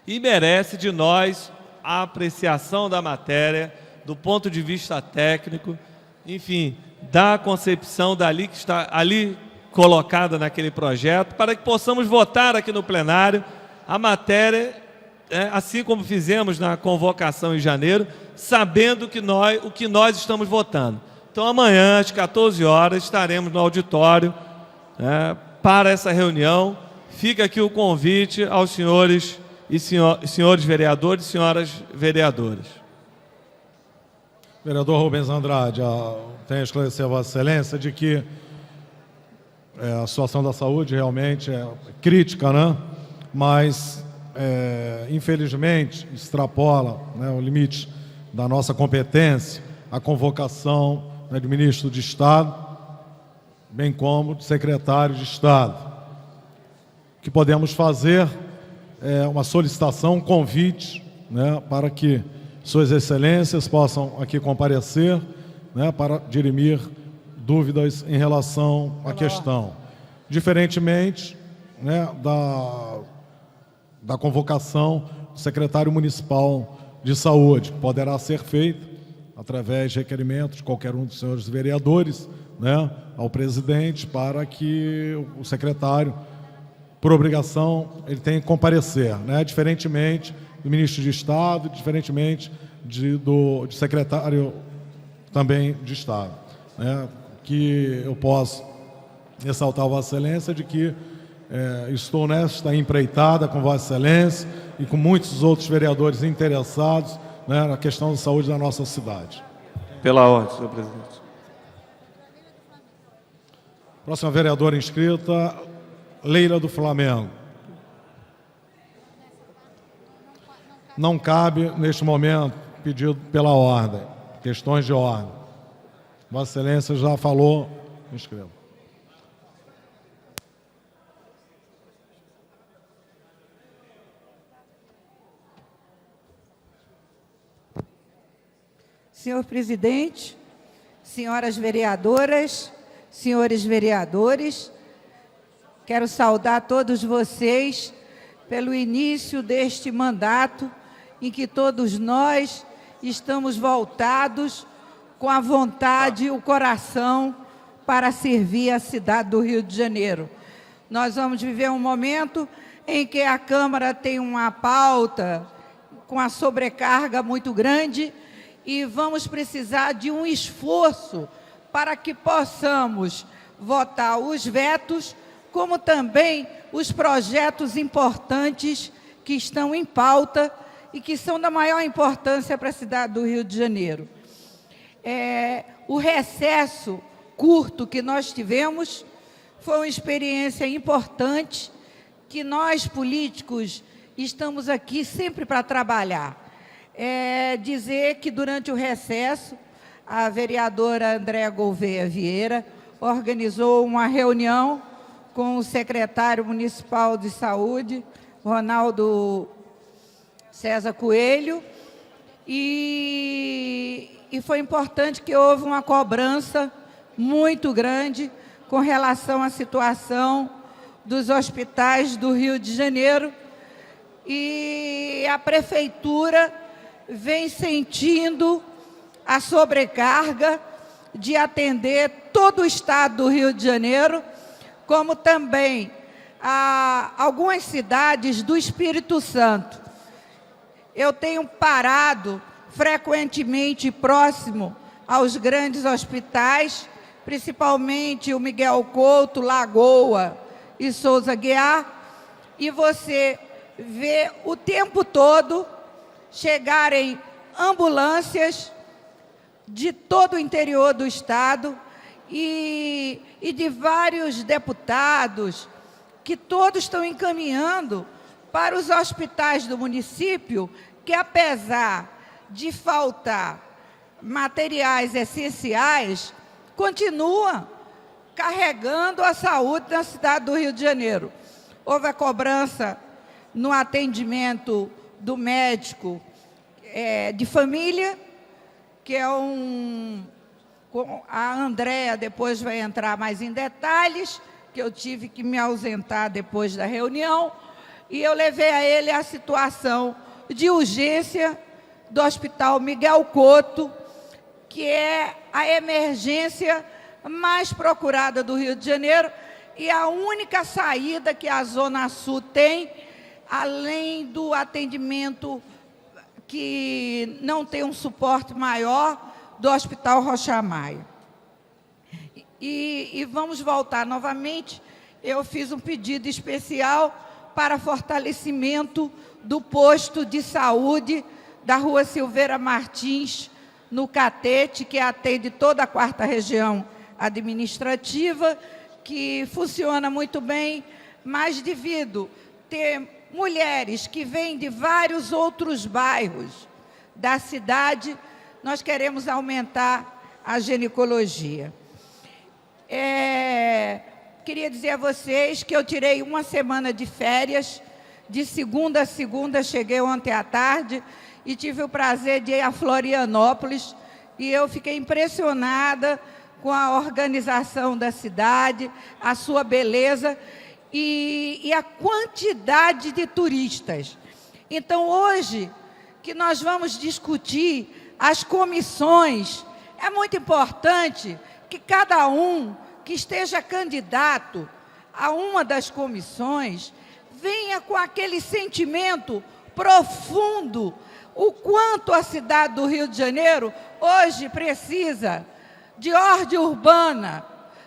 e merece de nós a apreciação da matéria, do ponto de vista técnico, enfim, da concepção dali que está ali colocada naquele projeto, para que possamos votar aqui no plenário a matéria, assim como fizemos na convocação em janeiro, sabendo o que nós estamos votando. Então, amanhã, às 14 horas, estaremos no auditório para essa reunião. Fica aqui o convite aos senhores vereadores e senhoras vereadoras. Vereador Rubens Andrade, tenho a esclarecer a Vossa Excelência de que a situação da saúde realmente é crítica, né? Mas, infelizmente, extrapola o limite da nossa competência a convocação do ministro de Estado, bem como do secretário de Estado. O que podemos fazer é uma solicitação, um convite, para que Suas Excelências possam aqui comparecer, para dirimir dúvidas em relação à questão. Diferentemente da convocação do secretário municipal de saúde, que poderá ser feita através de requerimento de qualquer um dos senhores vereadores, ao presidente, para que o secretário, por obrigação, ele tenha que comparecer, diferentemente do ministro de Estado, diferentemente do secretário também de Estado. Que eu posso ressaltar a Vossa Excelência de que estou nesta empreitada com Vossa Excelência e com muitos outros vereadores interessados na questão da saúde da nossa cidade. Pela ordem, senhor presidente. Próxima vereadora inscrita, Leila do Flamengo. Não cabe, neste momento, pedido pela ordem, questões de ordem. Vossa Excelência já falou, inscreva. Senhor presidente, senhoras vereadoras, senhores vereadores, quero saudar todos vocês pelo início deste mandato em que todos nós estamos voltados com a vontade e o coração para servir a cidade do Rio de Janeiro. Nós vamos viver um momento em que a Câmara tem uma pauta com a sobrecarga muito grande e vamos precisar de um esforço para que possamos votar os vetos, como também os projetos importantes que estão em pauta e que são da maior importância para a cidade do Rio de Janeiro. O recesso curto que nós tivemos foi uma experiência importante que nós, políticos, estamos aqui sempre para trabalhar. Dizer que durante o recesso, a vereadora Andréa Gouveia Vieira organizou uma reunião com o secretário municipal de saúde, Ronaldo César Coelho, e foi importante que houve uma cobrança muito grande com relação à situação dos hospitais do Rio de Janeiro, e a prefeitura vem sentindo a sobrecarga de atender todos todo o estado do Rio de Janeiro, como também algumas cidades do Espírito Santo. Eu tenho parado frequentemente próximo aos grandes hospitais, principalmente o Miguel Couto, Lagoa e Souza Guiar, e você vê o tempo todo chegarem ambulâncias de todo o interior do estado e de vários deputados, que todos estão encaminhando para os hospitais do município, que apesar de faltar materiais essenciais, continua carregando a saúde na cidade do Rio de Janeiro. Houve a cobrança no atendimento do médico de família, que é a Andréa depois vai entrar mais em detalhes, que eu tive que me ausentar depois da reunião, e eu levei a ele a situação de urgência do Hospital Miguel Couto, que é a emergência mais procurada do Rio de Janeiro e a única saída que a Zona Sul tem, além do atendimento que não tem um suporte maior do Hospital Rocha Maia. E vamos voltar novamente, eu fiz um pedido especial para fortalecimento do posto de saúde da Rua Silveira Martins, no Catete, que atende toda a 4ª região administrativa, que funciona muito bem, mas devido ter mulheres que vêm de vários outros bairros da cidade, nós queremos aumentar a ginecologia. Queria dizer a vocês que eu tirei uma semana de férias, de segunda a segunda, cheguei ontem à tarde e tive o prazer de ir a Florianópolis, e eu fiquei impressionada com a organização da cidade, a sua beleza e a quantidade de turistas. Então, hoje, que nós vamos discutir as comissões, é muito importante que cada um que esteja candidato a uma das comissões venha com aquele sentimento profundo, o quanto a cidade do Rio de Janeiro hoje precisa de ordem urbana,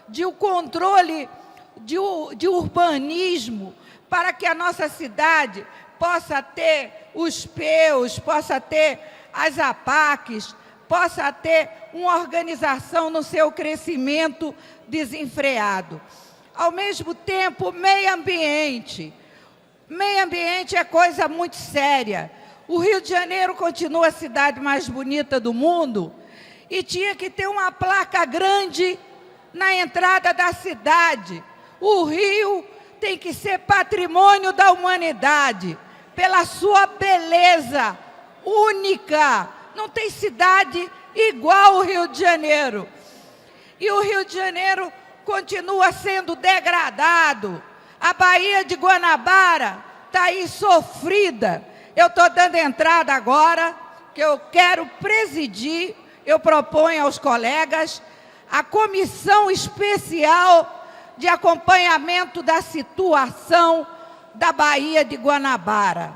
de um controle de urbanismo, para que a nossa cidade possa ter os PEUs, possa ter as APACs, possa ter uma organização no seu crescimento desenfreado. Ao mesmo tempo, meio ambiente. Meio ambiente é coisa muito séria. O Rio de Janeiro continua a cidade mais bonita do mundo e tinha que ter uma placa grande na entrada da cidade. O Rio tem que ser patrimônio da humanidade, pela sua beleza única. Não tem cidade igual o Rio de Janeiro. E o Rio de Janeiro continua sendo degradado. A Baía de Guanabara está aí sofrida. Eu estou dando entrada agora, que eu quero presidir, eu proponho aos colegas, a comissão especial de acompanhamento da situação da Baía de Guanabara,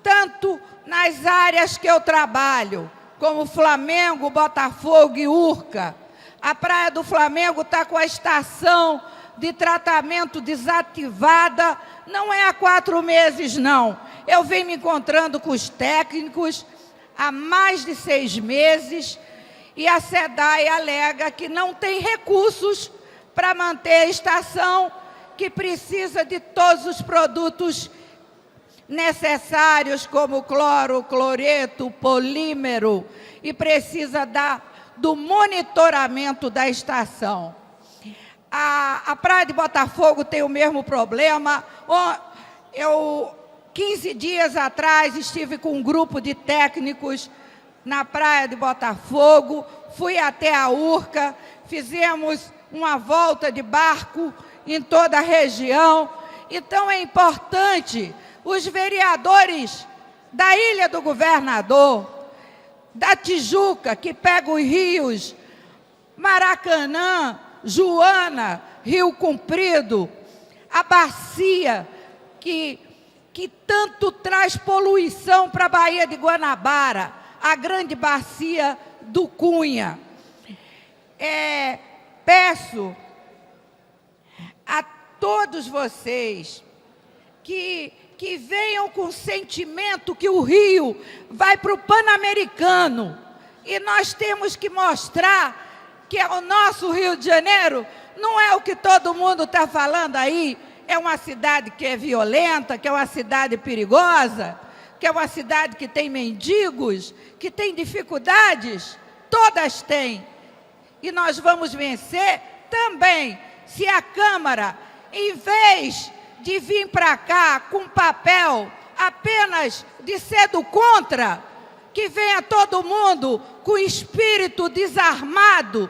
tanto nas áreas que eu trabalho, como Flamengo, Botafogo e Urca. A Praia do Flamengo está com a estação de tratamento desativada, não é há 4 meses, não. Eu venho me encontrando com os técnicos há mais de 6 meses e a SEDAI alega que não tem recursos para manter a estação, que precisa de todos os produtos necessários, como cloro, cloreto, polímero, e precisa do monitoramento da estação. A Praia de Botafogo tem o mesmo problema. 15 dias atrás, estive com um grupo de técnicos na Praia de Botafogo, fui até a Urca, fizemos uma volta de barco em toda a região. Então, é importante os vereadores da Ilha do Governador, da Tijuca, que pega os rios, Maracanã, Joana, Rio Comprido, a bacia que tanto traz poluição para a Baía de Guanabara, a grande bacia do Cunha. Peço a todos vocês que venham com o sentimento que o Rio vai para o Pan-Americano, e nós temos que mostrar que o nosso Rio de Janeiro não é o que todo mundo está falando aí, é uma cidade que é violenta, que é uma cidade perigosa, que é uma cidade que tem mendigos, que tem dificuldades, todas têm. E nós vamos vencer também se a Câmara, em vez de vir para cá com papel apenas de ser do contra, que venha todo mundo com espírito desarmado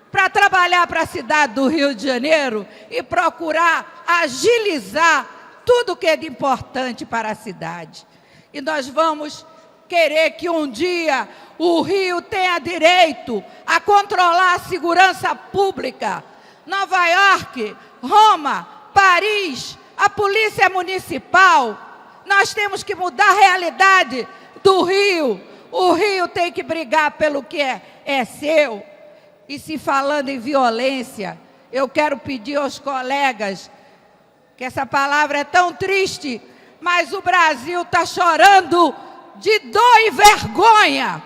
para trabalhar para a cidade do Rio de Janeiro e procurar agilizar tudo que é de importante para a cidade. E nós vamos querer que um dia o Rio tenha direito a controlar a segurança pública. Nova York, Roma, Paris, a polícia municipal. Nós temos que mudar a realidade do Rio. O Rio tem que brigar pelo que é seu. E se falando em violência, eu quero pedir aos colegas, que essa palavra é tão triste, mas o Brasil está chorando de dor e vergonha.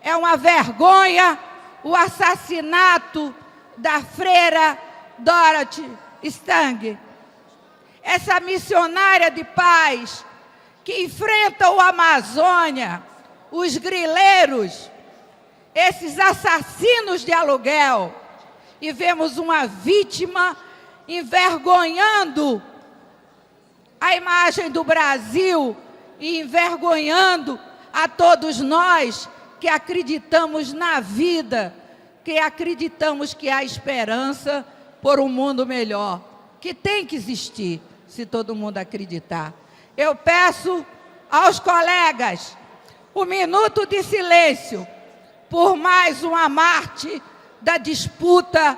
É uma vergonha o assassinato da freira Dorothy Stang. Essa missionária de paz que enfrenta o Amazônia, os grileiros, esses assassinos de aluguel, e vemos uma vítima envergonhando a imagem do Brasil e envergonhando a todos nós que acreditamos na vida, que acreditamos que há esperança por um mundo melhor, que tem que existir, se todo mundo acreditar. Eu peço aos colegas um minuto de silêncio por mais uma Marte da disputa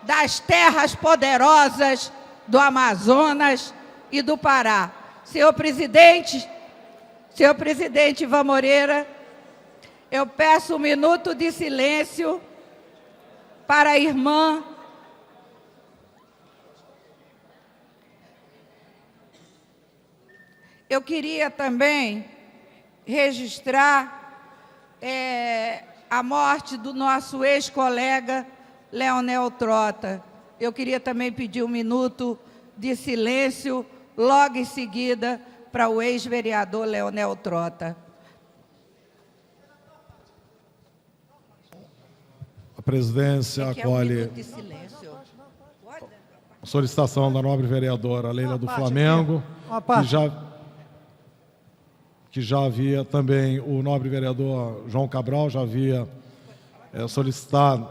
das terras poderosas do Amazonas e do Pará. Senhor presidente Ivan Moreira, eu peço um minuto de silêncio para a irmã Eu queria também registrar a morte do nosso ex-colega Leonel Trota. Eu queria também pedir um minuto de silêncio, logo em seguida, para o ex-vereador Leonel Trota. A presidência acolhe a solicitação da nobre vereadora Leila do Flamengo, que já havia também o nobre vereador João Cabral, já havia solicitado.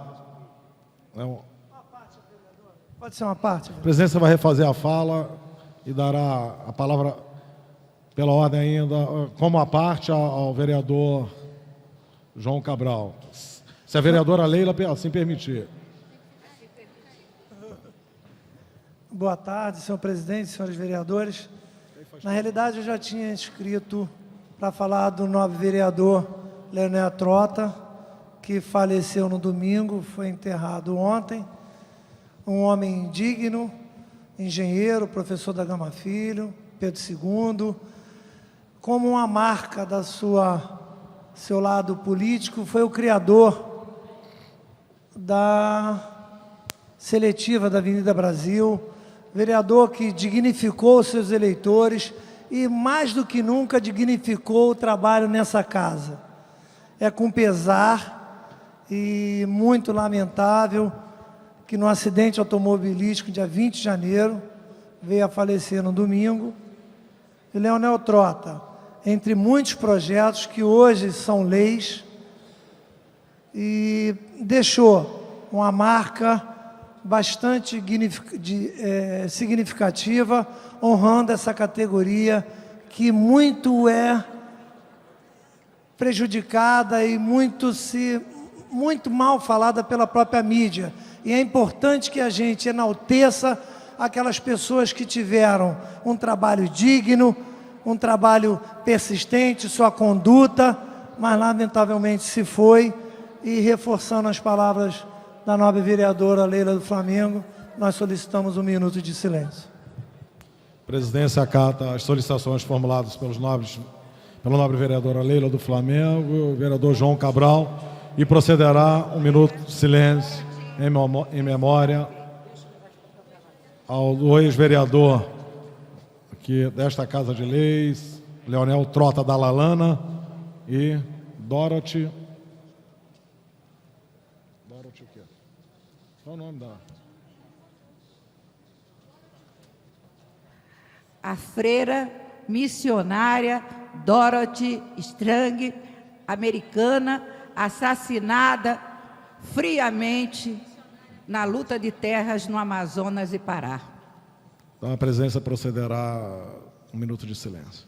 Pode ser uma parte. A presidência vai refazer a fala e dará a palavra, pela ordem ainda, como a parte, ao vereador João Cabral. Se a vereadora Leila assim permitir. Boa tarde, senhor presidente, senhores vereadores. Na realidade, eu já tinha inscrito para falar do nobre vereador Leonel Trota, que faleceu no domingo, foi enterrado ontem. Um homem digno, engenheiro, professor da Gama Filho, Pedro II. Como uma marca da seu lado político, foi o criador da seletiva da Avenida Brasil, vereador que dignificou os seus eleitores e, mais do que nunca, dignificou o trabalho nessa casa. É com pesar e muito lamentável que no acidente automobilístico, dia 20 de janeiro, veio a falecer no domingo. E Leonel Trota, entre muitos projetos que hoje são leis, e deixou uma marca bastante significativa, honrando essa categoria que muito é prejudicada e muito mal falada pela própria mídia, E é importante que a gente enalteça aquelas pessoas que tiveram um trabalho digno, um trabalho persistente, sua conduta, mas lamentavelmente se foi. E reforçando as palavras da nobre vereadora Leila do Flamengo, nós solicitamos 1 minuto de silêncio. A presidência acata as solicitações formuladas pela nobre vereadora Leila do Flamengo, o vereador João Cabral, e procederá 1 minuto de silêncio em memória ao ex-vereador aqui desta Casa de Leis, Leonel Trota da Lalana e Dorothy. Dorothy o quê? Qual é o nome da... A freira missionária Dorothy Strang, americana, assassinada friamente na luta de terras no Amazonas e Pará. Então a presidência procederá 1 minuto de silêncio.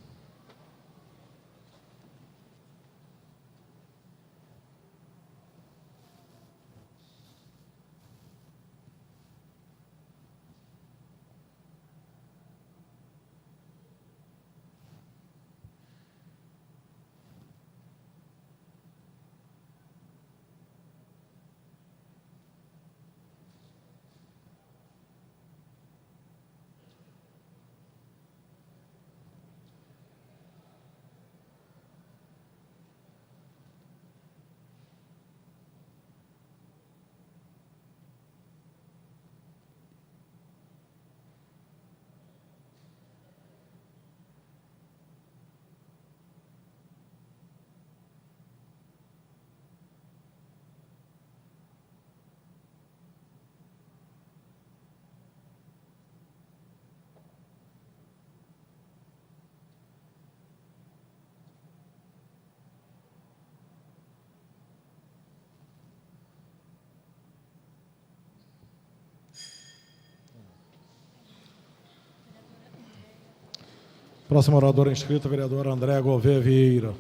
Próximo orador inscrito, a vereadora Andréa Gouveia Vieira.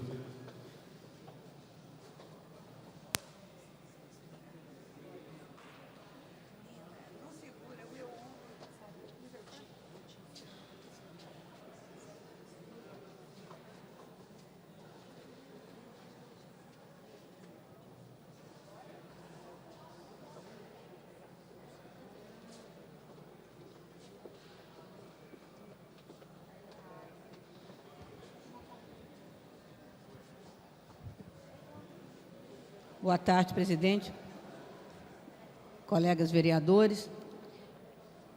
Boa tarde, presidente, colegas vereadores.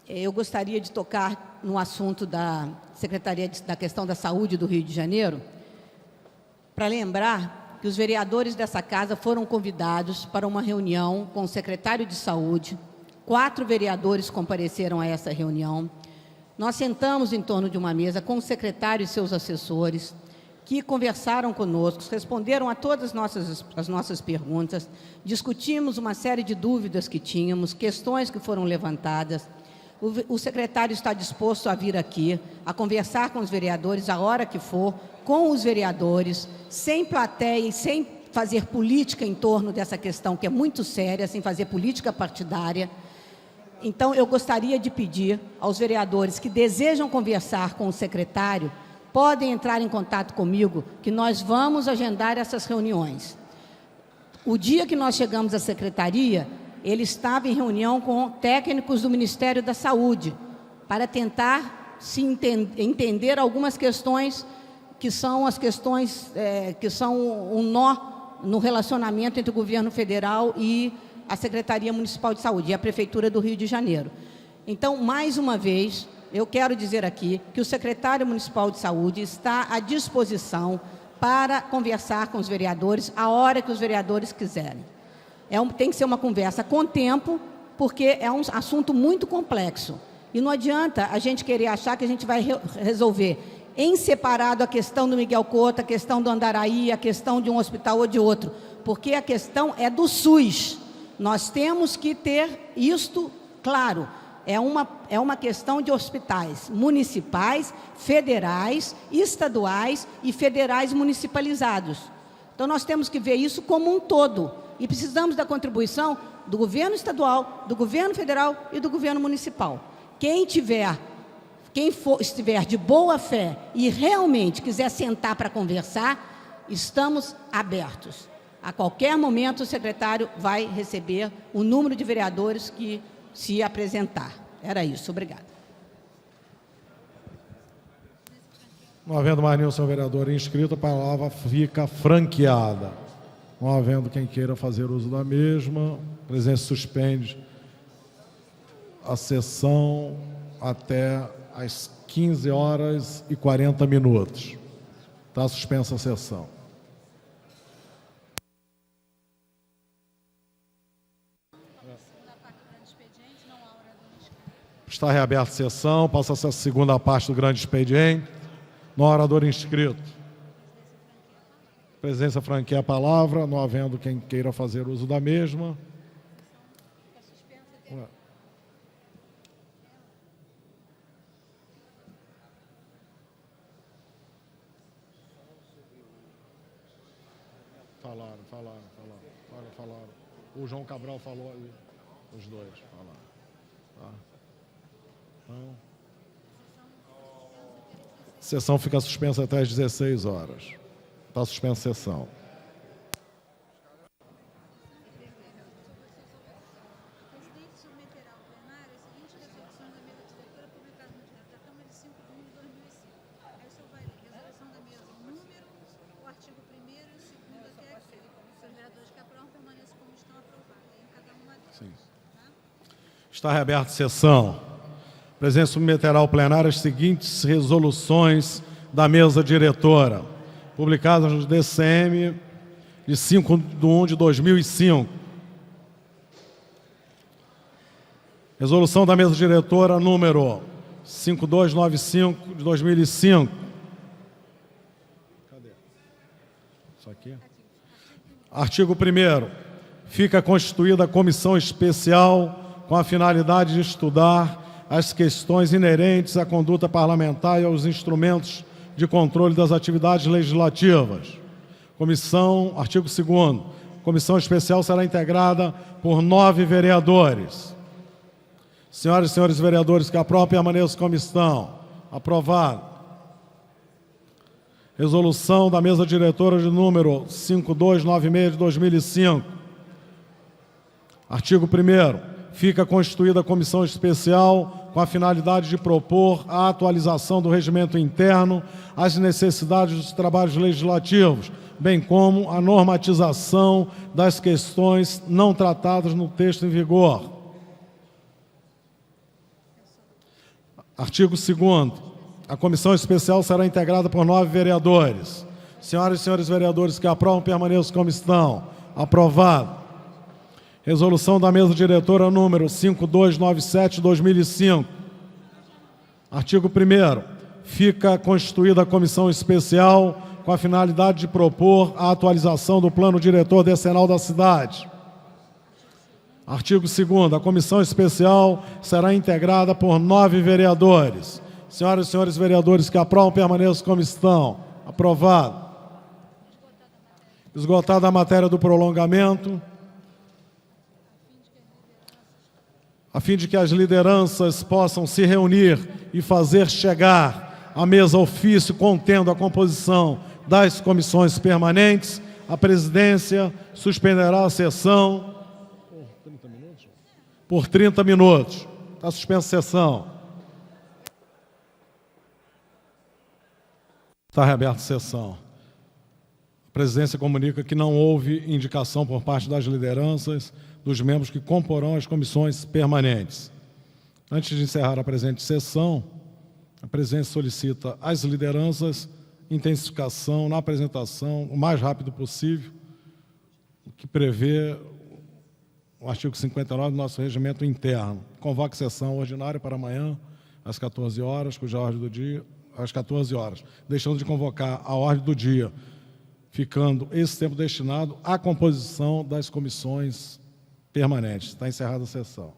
Eu gostaria de tocar no assunto da Secretaria da Questão da Saúde do Rio de Janeiro, para lembrar que os vereadores dessa casa foram convidados para uma reunião com o secretário de Saúde. 4 vereadores compareceram a essa reunião. Nós sentamos em torno de uma mesa com o secretário e seus assessores, que conversaram conosco, responderam a todas as nossas perguntas, discutimos uma série de dúvidas que tínhamos, questões que foram levantadas. O secretário está disposto a vir aqui, a conversar com os vereadores a hora que for, com os vereadores, sem plateia e sem fazer política em torno dessa questão, que é muito séria, sem fazer política partidária. Então, eu gostaria de pedir aos vereadores que desejam conversar com o secretário, podem entrar em contato comigo, que nós vamos agendar essas reuniões. O dia que nós chegamos à secretaria, ele estava em reunião com técnicos do Ministério da Saúde, para tentar entender algumas questões que são as questões que são um nó no relacionamento entre o governo federal e a Secretaria Municipal de Saúde e a Prefeitura do Rio de Janeiro. Então, mais uma vez, eu quero dizer aqui que o secretário municipal de saúde está à disposição para conversar com os vereadores a hora que os vereadores quiserem. Tem que ser uma conversa com tempo, porque é um assunto muito complexo. E não adianta a gente querer achar que a gente vai resolver em separado a questão do Miguel Couto, a questão do Andaraí, a questão de um hospital ou de outro, porque a questão é do SUS. Nós temos que ter isto claro. É uma questão de hospitais municipais, federais, estaduais e federais municipalizados. Então, nós temos que ver isso como um todo. E precisamos da contribuição do governo estadual, do governo federal e do governo municipal. Quem estiver de boa fé e realmente quiser sentar para conversar, estamos abertos. A qualquer momento, o secretário vai receber o número de vereadores que se apresentar. Era isso. Obrigada. Não havendo mais nenhum senhor vereador inscrito, a palavra fica franqueada. Não havendo quem queira fazer uso da mesma, a presidência suspende a sessão até às 15h40. Está suspensa a sessão. Está reaberta a sessão, passa-se a segunda parte do grande expediente. Não há orador inscrito. A presidência franqueia a palavra, não havendo quem queira fazer uso da mesma. Falaram. O João Cabral falou ali. Os dois falaram. Tá. Então, a sessão fica suspensa até às 16h. Está suspensa a sessão. Está reaberta a sessão. A presidência submeterá ao plenário as seguintes resoluções da mesa diretora, publicadas no DCM de 5/1/2005. Resolução da mesa diretora número 5295 de 2005. Cadê? Isso aqui? Artigo 1º. Fica constituída a comissão especial com a finalidade de estudar as questões inerentes à conduta parlamentar e aos instrumentos de controle das atividades legislativas. Comissão, artigo 2º, comissão especial será integrada por 9 vereadores. Senhoras e senhores vereadores que aprovam, permaneçam como estão. Aprovado. Resolução da mesa diretora de número 5296 de 2005. Artigo 1º. Fica constituída a comissão especial com a finalidade de propor a atualização do regimento interno, as necessidades dos trabalhos legislativos, bem como a normatização das questões não tratadas no texto em vigor. Artigo 2º. A comissão especial será integrada por 9 vereadores. Senhoras e senhores vereadores que aprovam, permaneçam como estão. Aprovado. Resolução da mesa diretora número 5297 de 2005. Artigo 1º. Fica constituída a comissão especial com a finalidade de propor a atualização do plano diretor decenal da cidade. Artigo 2º. A comissão especial será integrada por 9 vereadores. Senhoras e senhores vereadores que aprovam, permaneçam como estão. Aprovado. Esgotada a matéria do prolongamento, a fim de que as lideranças possam se reunir e fazer chegar à mesa ofício contendo a composição das comissões permanentes, a presidência suspenderá a sessão por 30 minutos. Está suspensa a sessão. Está reaberta a sessão. A presidência comunica que não houve indicação por parte das lideranças dos membros que comporão as comissões permanentes. Antes de encerrar a presente sessão, a presidência solicita às lideranças intensificação na apresentação o mais rápido possível, o que prevê o artigo 59 do nosso regimento interno. Convoque sessão ordinária para amanhã, às 14 horas, cuja ordem do dia, às 14 horas, deixando de convocar a ordem do dia, ficando esse tempo destinado à composição das comissões permanentes. Está encerrada a sessão.